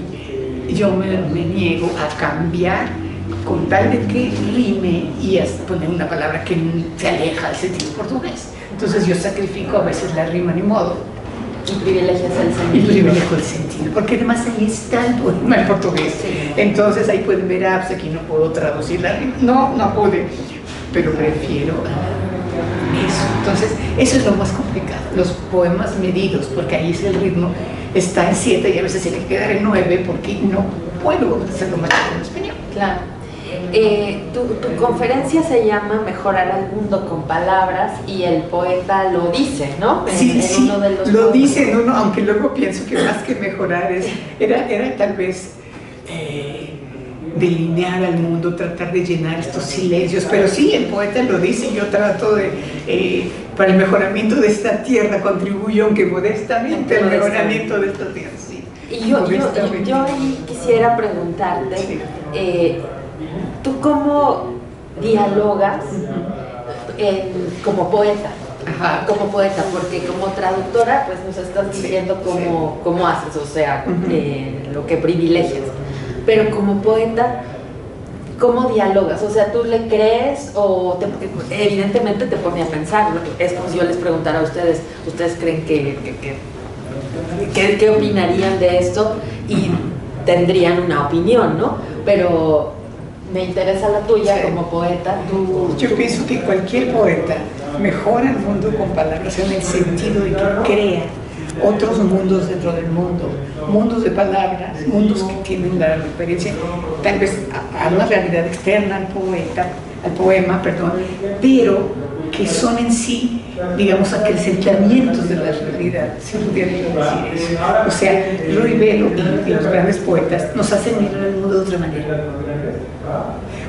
S2: yo me niego a cambiar con tal de que rime y a poner una palabra que se aleja del sentido portugués. Entonces yo sacrifico a veces la rima, ni modo.
S1: Y privilegias el
S2: Y
S1: sentido.
S2: privilegio el sentido, porque además ahí está el poema en portugués.
S1: Sí.
S2: Entonces ahí pueden ver, pues aquí no puedo traducir la rima. No pude, pero prefiero eso. Entonces, eso es lo más complicado, los poemas medidos, porque ahí es el ritmo, está en 7 y a veces tiene que quedar en 9 porque no puedo hacerlo más en español.
S1: Claro. Tu conferencia se llama Mejorar al mundo con palabras y el poeta lo dice, ¿no?
S2: Sí,
S1: uno de los
S2: lo
S1: poemas.
S2: dice en uno, aunque luego pienso que más que mejorar era tal vez delinear al mundo, tratar de llenar estos silencios, pero sí, el poeta lo dice, yo trato de, para el mejoramiento de esta tierra, contribuyo, aunque modestamente, al mejoramiento de esta tierra, sí.
S1: Y yo ahí quisiera preguntarte,
S2: Sí.
S1: ¿Tú cómo dialogas como poeta?
S2: Ajá.
S1: Como poeta, porque como traductora pues nos estás diciendo cómo haces, o sea, lo que privilegias. Pero como poeta, ¿cómo dialogas? O sea, ¿tú le crees o evidentemente te pone a pensar? Es como si yo les preguntara a ustedes, ¿ustedes creen qué opinarían de esto? Y tendrían una opinión, ¿no? Pero me interesa la tuya, sí, como poeta.
S2: Yo pienso que cualquier poeta mejora el mundo con palabras en el sentido de que crea otros mundos dentro del mundo, mundos de palabras, mundos que tienen la referencia tal vez a una realidad externa al poema, pero que son en sí, digamos, acrecentamientos de la realidad, si pudiera yo decir eso. O sea, Rivero y los grandes poetas nos hacen mirar el mundo de otra manera.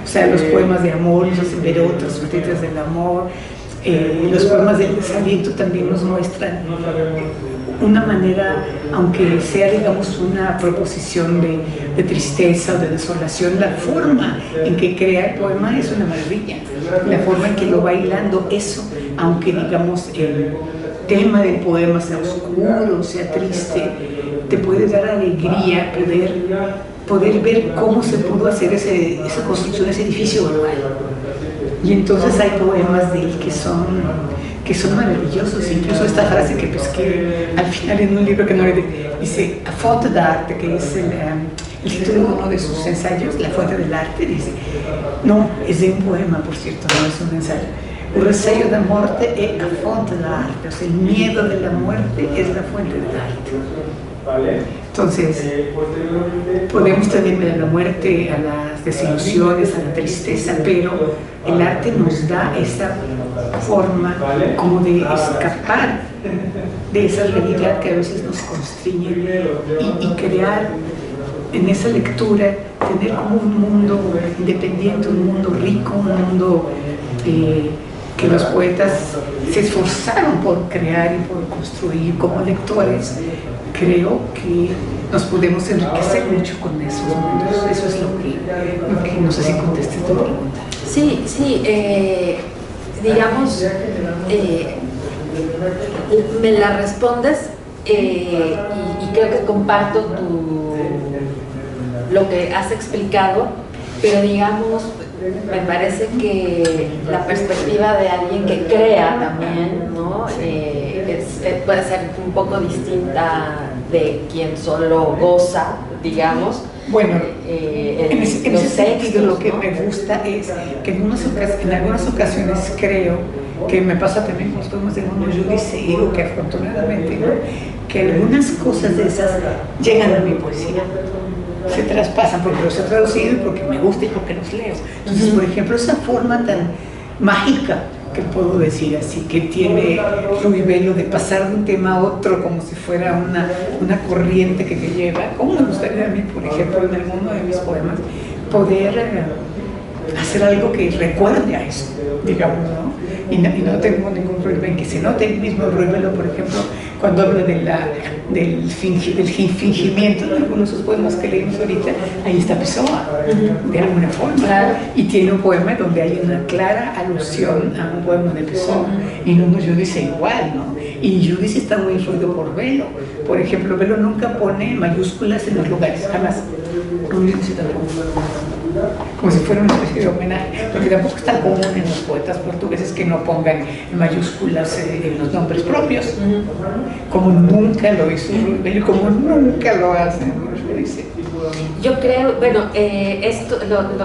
S2: O sea, los poemas de amor nos hacen ver otras facetas del amor, los poemas del desaliento también nos muestran una manera, aunque sea, digamos, una proposición de tristeza o de desolación, la forma en que crea el poema es una maravilla, la forma en que lo va hilando eso, aunque, digamos, el tema del poema sea oscuro, sea triste, te puede dar alegría poder ver cómo se pudo hacer esa construcción, ese edificio global. Y entonces hay poemas de él que son maravillosos, incluso esta frase que pesqué al final en un libro que no le dice A Fonte d'Arte, que es el título de uno de sus ensayos, La Fuente del Arte, dice, no, es de un poema, por cierto, no es un ensayo. O receio da morte é a fonte da arte, o sea, el miedo de la muerte es la fuente del arte. Entonces, podemos tener miedo a la muerte, a las desilusiones, a la tristeza, pero el arte nos da esa forma como de escapar de esa realidad que a veces nos constriñe y crear en esa lectura, tener como un mundo independiente, un mundo rico, un mundo que los poetas se esforzaron por crear y por construir como lectores. Creo que nos podemos enriquecer mucho con esos mundos. Eso es lo que no sé si contesté tu pregunta.
S1: Sí, digamos, me la respondes y creo que comparto lo que has explicado, pero digamos, me parece que la perspectiva de alguien que crea también, ¿no? Puede ser un poco distinta de quien solo goza, digamos.
S2: Bueno, en ese sentido lo que me gusta es que en algunas ocasiones creo que me pasa también con los poemas de Mono Judice, y digo que afortunadamente, ¿no?, que algunas cosas de esas llegan a mi poesía, se traspasan porque los he traducido y porque me gusta y porque los leo. Entonces, por ejemplo, esa forma tan mágica que puedo decir así, que tiene Ruibelo de pasar de un tema a otro como si fuera una corriente que te lleva. ¿Cómo me gustaría a mí, por ejemplo, en el mundo de mis poemas, poder hacer algo que recuerde a eso, digamos, ¿no? Y no tengo ningún problema en que se note el mismo Ruibelo, por ejemplo, cuando habla del fingimiento de algunos de sus poemas que leímos ahorita. Ahí está Pessoa, de alguna forma, y tiene un poema donde hay una clara alusión a un poema de Pessoa, y Nuno Giudice igual, ¿no? Y Giudice está muy influido por Velo. Por ejemplo, Velo nunca pone mayúsculas en los lugares, jamás. Giudice tampoco, como si fuera una especie de homenaje, porque tampoco es tan común en los poetas portugueses que no pongan mayúsculas en los nombres propios, como nunca lo hizo Ruibelo, como nunca lo hace Giudice.
S1: Yo creo, bueno,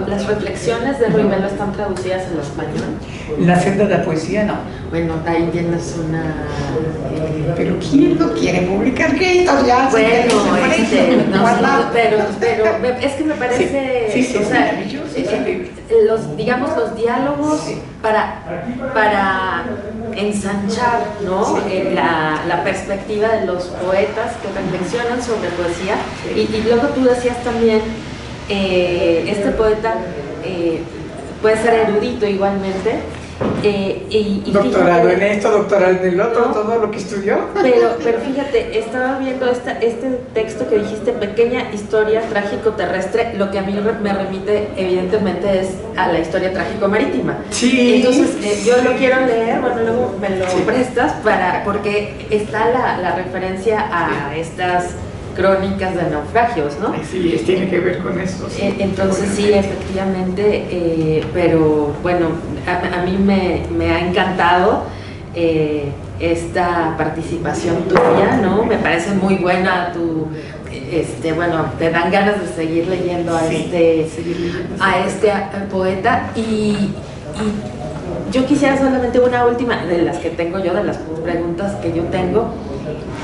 S1: las reflexiones de Ruibelo están traducidas al español.
S2: La senda de la poesía, no.
S1: Bueno, ahí tienes una...
S2: Pero ¿quién lo quiere publicar? ¿Qué ya?
S1: Bueno, pero es que me parece...
S2: Sí,
S1: o sea, digamos, los diálogos para ensanchar, ¿no? La perspectiva de los poetas que reflexionan sobre poesía. Y luego tú decías también, este poeta puede ser erudito igualmente.
S2: Doctorado
S1: fíjate,
S2: en esto, doctorado en el otro, ¿no? Todo lo que estudió.
S1: Pero fíjate, estaba viendo este texto que dijiste, pequeña historia trágico-terrestre, lo que a mí me remite evidentemente es a la historia trágico-marítima.
S2: Sí.
S1: Entonces yo lo quiero leer, bueno, luego me lo prestas, porque está la referencia a estas crónicas de naufragios, ¿no?
S2: Sí, tiene que ver con eso. Sí.
S1: Entonces sí, efectivamente, pero bueno, a mí me ha encantado esta participación tuya, ¿no? Me parece muy buena bueno, te dan ganas de seguir leyendo a este poeta y yo quisiera solamente una última de las que tengo yo, de las preguntas que yo tengo,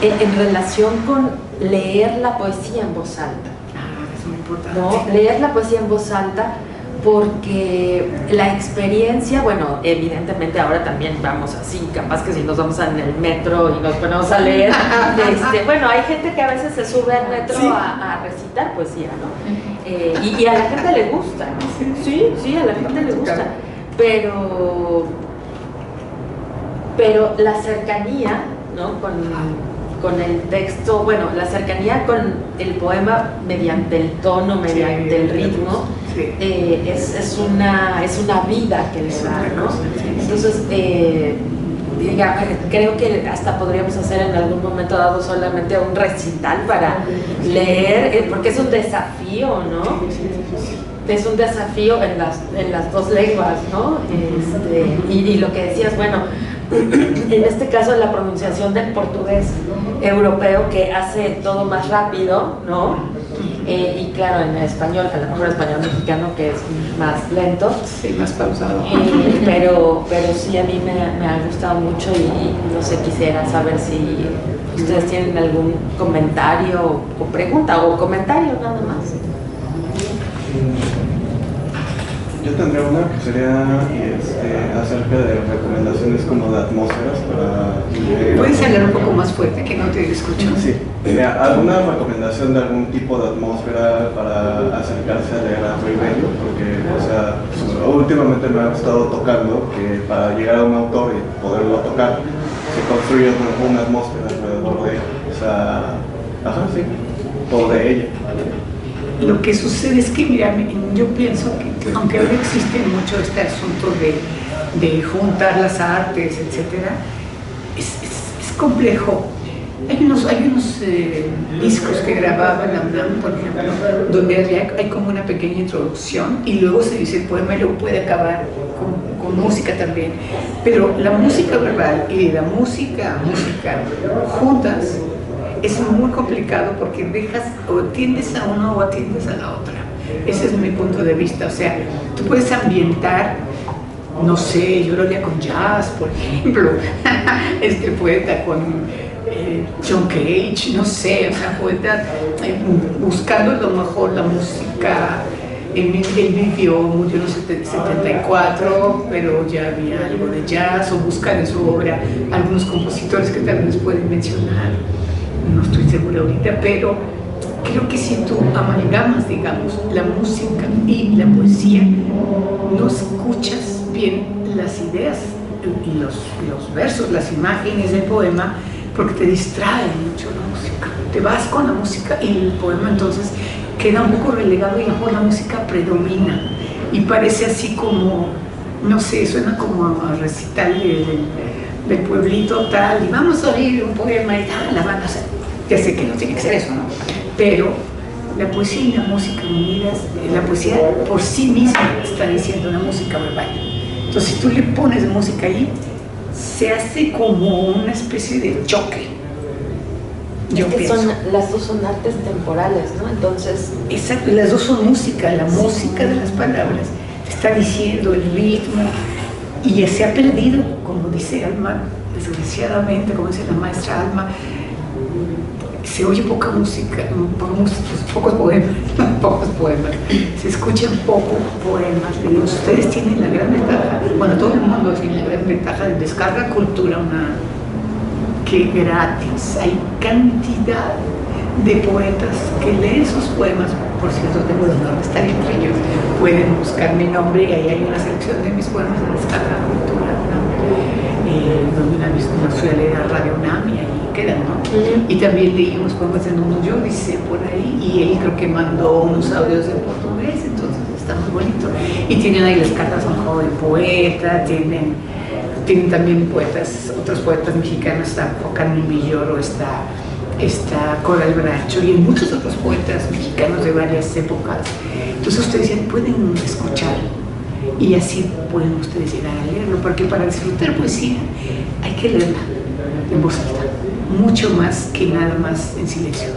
S1: en relación con leer la poesía en voz alta.
S2: Es muy importante.
S1: ¿No? Leer la poesía en voz alta, porque la experiencia, bueno, evidentemente ahora también vamos así, capaz que si nos vamos en el metro y nos ponemos a leer, bueno, hay gente que a veces se sube al metro a recitar poesía, ¿no? Y a la gente le gusta, ¿no? Sí, a la gente le gusta, pero la cercanía, ¿no? Con el texto, bueno, la cercanía con el poema mediante el tono, mediante el ritmo, es una vida que le da, ¿no? Entonces, creo que hasta podríamos hacer en algún momento dado solamente un recital para leer, porque es un desafío, ¿no? Es un desafío en las dos lenguas, ¿no? Y lo que decías, bueno, en este caso la pronunciación del portugués europeo, que hace todo más rápido, ¿no? Y claro, en español, a lo mejor español mexicano, que es más lento.
S2: Sí, más pausado.
S1: Pero sí, a mí me ha gustado mucho y no sé, quisiera saber si ustedes tienen algún comentario o pregunta, o comentario nada más.
S4: Yo tendría una que sería acerca de recomendaciones como de atmósferas para...
S2: ¿Puedes hablar un poco más fuerte, que no te escucho?
S4: Sí. ¿Alguna recomendación de algún tipo de atmósfera para acercarse a leer a Ruibelo? Porque, o sea, últimamente me ha estado tocando que para llegar a un autor y poderlo tocar, se construye una atmósfera alrededor de él. O sea, o de ella.
S2: Lo que sucede es que, mira, yo pienso que aunque ahora existe mucho este asunto de juntar las artes, etcétera, es complejo. Hay unos discos que grababa la UNAM, por ejemplo, donde hay como una pequeña introducción y luego se dice el poema y luego puede acabar con música también. Pero la música verbal y la música juntas es muy complicado porque o atiendes a uno o atiendes a la otra. Ese es mi punto de vista. O sea, tú puedes ambientar, no sé, yo lo haría con jazz, por ejemplo, este poeta con John Cage, no sé, o sea, poeta buscando a lo mejor la música Él vivió, murió en los 74, pero ya había algo de jazz, o buscan en su obra algunos compositores que tal vez pueden mencionar, no estoy segura ahorita, pero creo que si tú amalgamas, digamos, la música y la poesía, no escuchas bien las ideas y los versos, las imágenes del poema, porque te distrae mucho la música. Te vas con la música y el poema entonces queda un poco relegado y mejor la música predomina y parece así como, no sé, suena como a recital del pueblito tal, y vamos a oír un poema y tal, la banda, o sea, ya sé que no tiene que ser eso, ¿no? Pero la poesía y la música unidas, la poesía por sí misma está diciendo una música verbal. Entonces, si tú le pones música ahí, se hace como una especie de choque. Yo pienso.
S1: Las dos son artes temporales, ¿no? Entonces...
S2: Exacto, y las dos son música, la música de las palabras te está diciendo el ritmo, y se ha perdido, como dice Alma, desgraciadamente, como dice la maestra Alma, se oye poca música, pocos poemas, se escuchan pocos poemas. Y ustedes tienen la gran ventaja, bueno, todo el mundo tiene la gran ventaja de descarga cultura, que gratis, hay cantidad de poetas que leen sus poemas. Por cierto, tengo el honor de estar entre ellos, pueden buscar mi nombre y ahí hay una selección de mis poemas de descarga cultura, donde una vez nos fui a leer a Radio UNAM y ahí quedan, ¿no? Y también leí unos poemas de Nuno Yudice por ahí, y él creo que mandó unos audios en portugués, entonces está muy bonito. Y tienen ahí las cartas a un joven poeta, tienen también poetas, otros poetas mexicanos, está Carmen Villoro, está Coral Bracho y muchos otros poetas mexicanos de varias épocas. Entonces ustedes ya pueden escuchar y así pueden ustedes llegar a leerlo, porque para disfrutar poesía hay que leerla en voz alta, mucho más que nada más en silencio.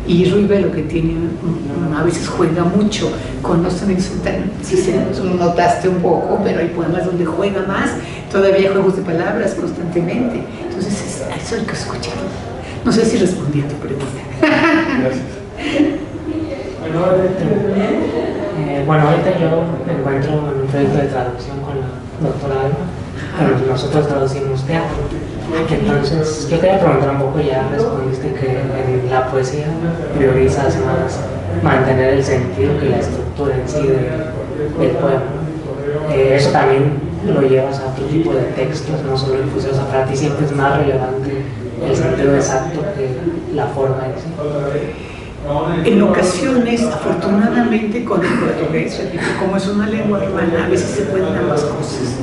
S2: Y Ruibe lo que tiene, a veces juega mucho con los sonidos, si se lo notaste un poco, pero hay poemas donde juega más, todavía juegos de palabras constantemente, entonces eso hay que escuchar. No sé si respondí a tu pregunta.
S4: Gracias.
S5: Bueno, ahorita yo me encuentro en un proyecto de traducción con la doctora Alma. Bueno, nosotros traducimos teatro. Entonces, yo quería preguntar un poco, ya respondiste que en la poesía priorizas más mantener el sentido que la estructura en sí del poema. Eso también lo llevas a otro tipo de textos, no solo el poesía, o sea, para ti siempre es más relevante el sentido exacto que la forma en sí.
S2: En ocasiones, afortunadamente con el portugués, como es una lengua hermana, a veces se pueden ambas cosas.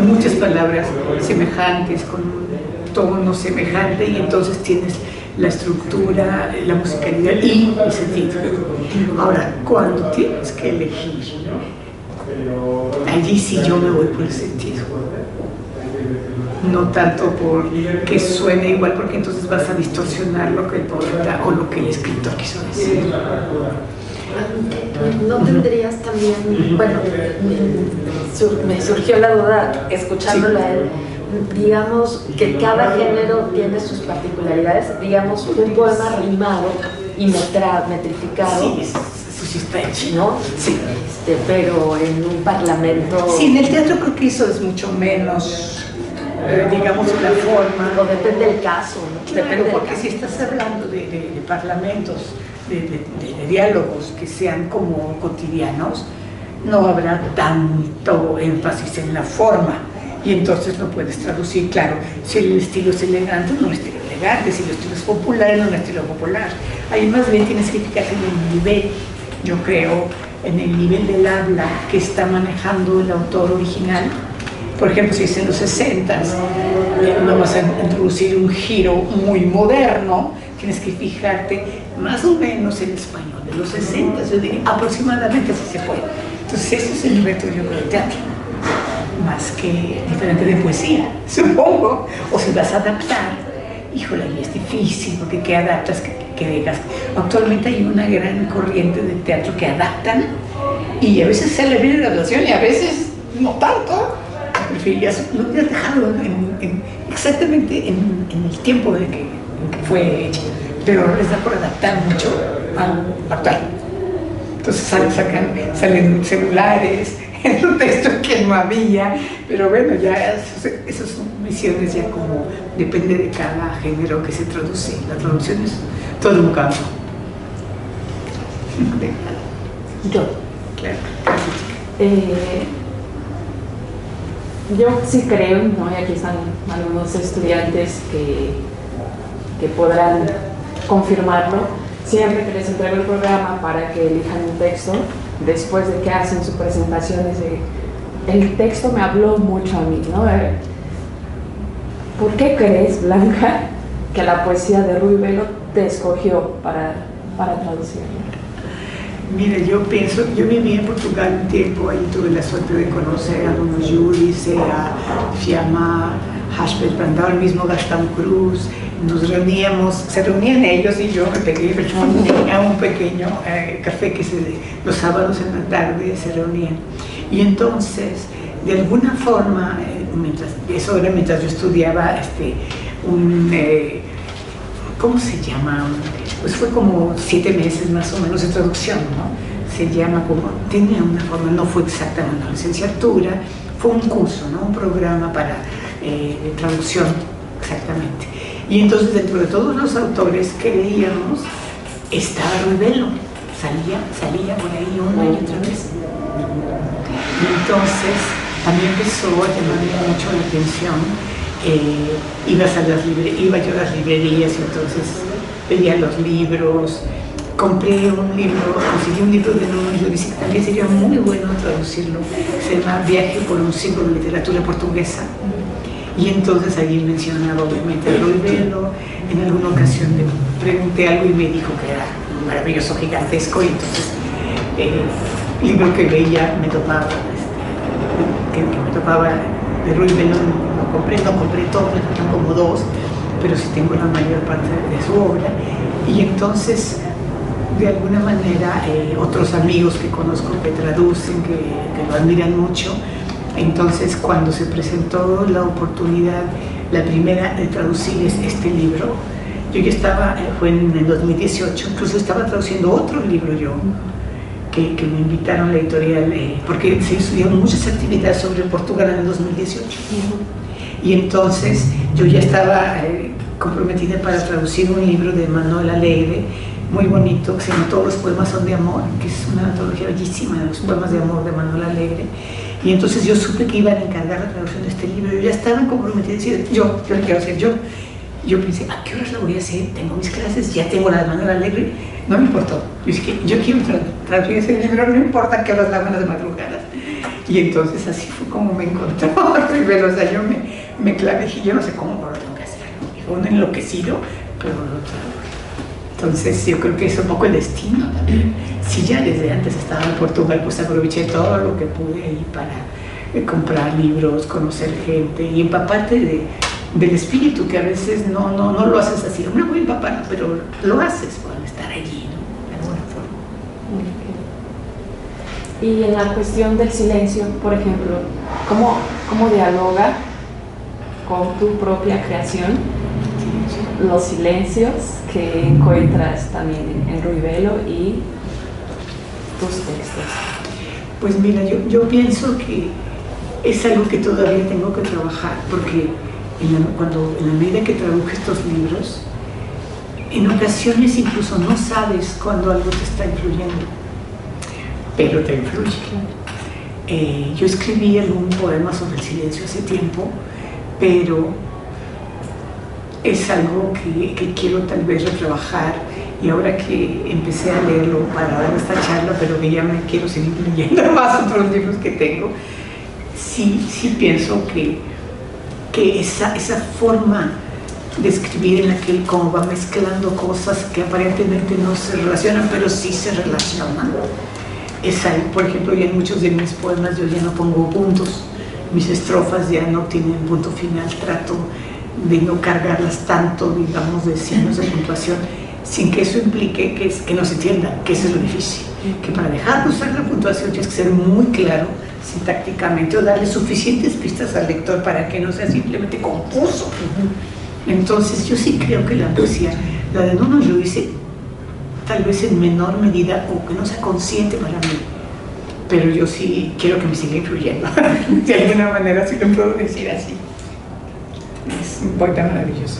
S2: Muchas palabras semejantes, con un tono semejante, y entonces tienes la estructura, la musicalidad y el sentido. Ahora, cuando tienes que elegir, allí sí yo me voy por el sentido. No tanto por que suene igual, porque entonces vas a distorsionar lo que el poeta o lo que el escritor quiso decir.
S1: ¿No tendrías también, bueno, me surgió la duda escuchándolo a él, digamos que cada género tiene sus particularidades, digamos un poema rimado y metrificado?
S2: Sí, eso sí está hecho,
S1: ¿no?
S2: Sí.
S1: Pero en un parlamento...
S2: Sí, en el teatro creo que eso es mucho menos... digamos la forma,
S1: o depende del caso, ¿no?
S2: Claro,
S1: Depende
S2: porque
S1: del
S2: si estás hablando de parlamentos, de diálogos que sean como cotidianos, no habrá tanto énfasis en la forma, y entonces no puedes traducir. Claro, si el estilo es elegante, no un estilo elegante; si el estilo es popular, no un estilo popular. Ahí más bien tienes que fijarte en el nivel, yo creo, en el nivel del habla que está manejando el autor original. Por ejemplo, si es en los 60s, vamos a introducir un giro muy moderno, tienes que fijarte más o menos en el español de los 60s, yo diría aproximadamente así se puede. Entonces ese es el reto, yo creo, del teatro, más que diferente de poesía, supongo. O si vas a adaptar, híjole, ahí es difícil, porque ¿qué adaptas? ¿Qué dejas? Actualmente hay una gran corriente de teatro que adaptan, y a veces sale bien la adaptación y a veces no tanto. Preferirías, lo hubieras dejado exactamente en el tiempo en que fue hecho, pero les da por adaptar mucho al actual. Entonces salen celulares, en un texto que no había, pero bueno, ya esas son visiones ya como depende de cada género que se traduce. La traducción es todo un campo.
S6: Yo.
S2: Claro.
S6: Yo sí creo, ¿no? Y aquí están algunos estudiantes que podrán confirmarlo. Siempre que les entrego el programa para que elijan un texto, después de que hacen su presentación, el texto me habló mucho a mí, ¿no? ¿Por qué crees, Blanca, que la poesía de Ruy Velo te escogió para traducirla?
S2: Mira, yo pienso, yo viví en Portugal un tiempo, ahí tuve la suerte de conocer a Dono Giudice, a Fiamma, Hasper Brandão, el mismo Gastón Cruz. Nos reuníamos, se reunían ellos y yo, a un pequeño café que los sábados en la tarde se reunían. Y entonces, de alguna forma, mientras yo estudiaba ¿cómo se llama? Pues fue como 7 meses más o menos de traducción, ¿no? Se llama tenía una forma, no fue exactamente una licenciatura, fue un curso, ¿no? Un programa para traducción, exactamente. Y entonces dentro de todos los autores que leíamos estaba Ruy Velo, salía por ahí una y otra vez. Y entonces también empezó a llamarme mucho la atención. Iba yo a las librerías y entonces veía los libros, conseguí un libro de Nuno Giudice, que también sería muy bueno traducirlo, se llama Viaje por un siglo de literatura portuguesa. Y entonces ahí mencionaba obviamente a Ruy Velo. En alguna ocasión le pregunté algo y me dijo que era maravilloso, gigantesco, y entonces el libro que veía me topaba, que me topaba de Ruy Velo, no compré todo, me faltan como 2, pero sí tengo la mayor parte de su obra. Y entonces, de alguna manera, otros amigos que conozco que traducen, que lo admiran mucho. Entonces, cuando se presentó la oportunidad, la primera de traducir este libro, yo ya estaba, fue en el 2018, incluso estaba traduciendo otro libro yo, que me invitaron a la editorial, porque se estudiaron muchas actividades sobre Portugal en el 2018. Y entonces yo ya estaba comprometida para traducir un libro de Manuel Alegre, muy bonito, que se llama Todos los poemas son de amor, que es una antología bellísima de los poemas de amor de Manuel Alegre. Y entonces yo supe que iban a encargar la traducción de este libro. Yo ya estaba comprometida a decir, yo lo quiero hacer yo. Yo pensé, ¿a qué horas la voy a hacer? Tengo mis clases, ya tengo la de Manuel Alegre. No me importó. Yo dije, yo quiero traducir ese libro, no importa qué horas la hagan las madrugadas. Y entonces así fue como me encontró Ruy Velo. O sea, yo me clavé y dije, yo no sé cómo lo tengo que hacer. Y fue un enloquecido, pero lo traduje. Entonces yo creo que es un poco el destino también. Si ya desde antes estaba en Portugal, pues aproveché todo lo que pude ahí para comprar libros, conocer gente y empaparte del espíritu, que a veces no lo haces así. No me voy a empapar, pero lo haces por estar allí, ¿no? De alguna forma.
S6: Y en la cuestión del silencio, por ejemplo, ¿cómo dialoga con tu propia creación los silencios que encuentras también en Ruy Velo y tus textos?
S2: Pues mira, yo pienso que es algo que todavía tengo que trabajar, porque en la medida que traduje estos libros, en ocasiones incluso no sabes cuando algo te está influyendo, pero te influye. Yo escribí algún poema sobre el silencio hace tiempo, pero es algo que quiero tal vez retrabajar, y ahora que empecé a leerlo para dar esta charla, pero que ya me quiero seguir leyendo más otros libros que tengo, sí pienso que esa forma de escribir en la que él como va mezclando cosas que aparentemente no se relacionan, pero sí se relacionan. Por ejemplo, ya en muchos de mis poemas yo ya no pongo puntos, mis estrofas ya no tienen punto final, trato de no cargarlas tanto, digamos, de signos de puntuación, sin que eso implique que no se entiendan, que eso es lo difícil, que para dejar de usar la puntuación tienes que ser muy claro sintácticamente o darle suficientes pistas al lector para que no sea simplemente confuso. Entonces yo sí creo que la poesía, la de Nuno Giudice, tal vez en menor medida o que no sea consciente para mí, pero yo sí quiero que me siga influyendo. De alguna manera sí lo puedo decir así. Es un poeta maravilloso,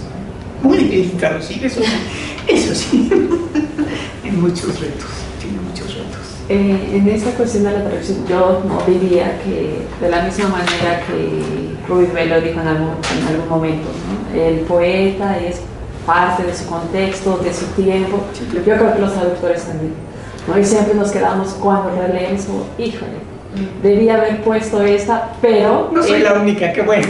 S2: muy difícil traducir, eso sí. En muchos retos, tiene muchos retos.
S6: En esta cuestión de la traducción, yo diría que de la misma manera que Ruiz Velo dijo en algún momento, ¿no? El poeta es parte de su contexto, de su tiempo. Yo creo que los traductores también, ¿no? Y siempre nos quedamos cuando releemos, híjole, debía haber puesto esta, pero...
S2: No soy la única, qué bueno.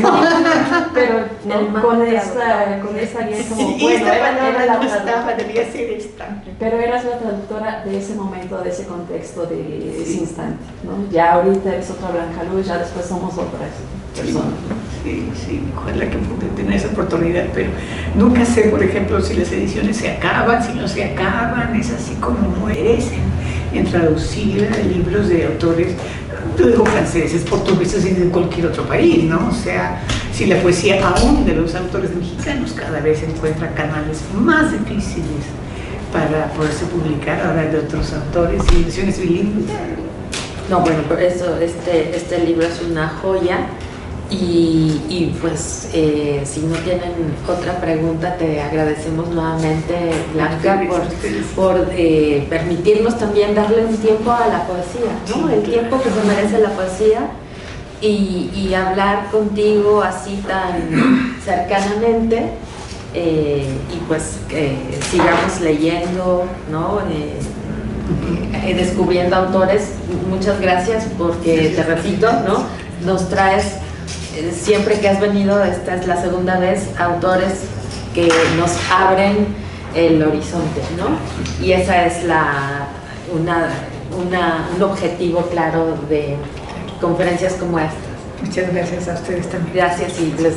S6: Pero no, con esta guía como,
S2: sí,
S6: bueno,
S2: esta
S6: era
S2: palabra
S6: la
S2: no estaba,
S6: traductora,
S2: debía ser esta.
S6: pero eras la traductora de ese momento, de ese contexto, de ese instante, ¿no? Ya ahorita eres otra Blanca Luz, ya después somos otras personas.
S2: Sí, ojalá que pude tener esa oportunidad, pero nunca sé, por ejemplo, si las ediciones se acaban, si no se acaban, es así como merecen en traducir libros de autores, yo digo franceses, portugueses y de cualquier otro país, ¿no? O sea, si la poesía aún de los autores mexicanos cada vez encuentra canales más difíciles para poderse publicar ahora de otros autores y ediciones bilingües.
S1: No, bueno, por eso este libro es una joya. Y pues si no tienen otra pregunta, te agradecemos nuevamente, Blanca, por permitirnos también darle un tiempo a la poesía, ¿no? El tiempo que se merece la poesía y hablar contigo así tan cercanamente y pues sigamos leyendo, ¿no? Descubriendo autores. Muchas gracias porque, te repito, ¿no? Nos traes... Siempre que has venido, esta es la segunda vez, autores que nos abren el horizonte, ¿no? Y esa es un objetivo claro de conferencias como estas.
S2: Muchas gracias a ustedes también.
S1: Gracias y les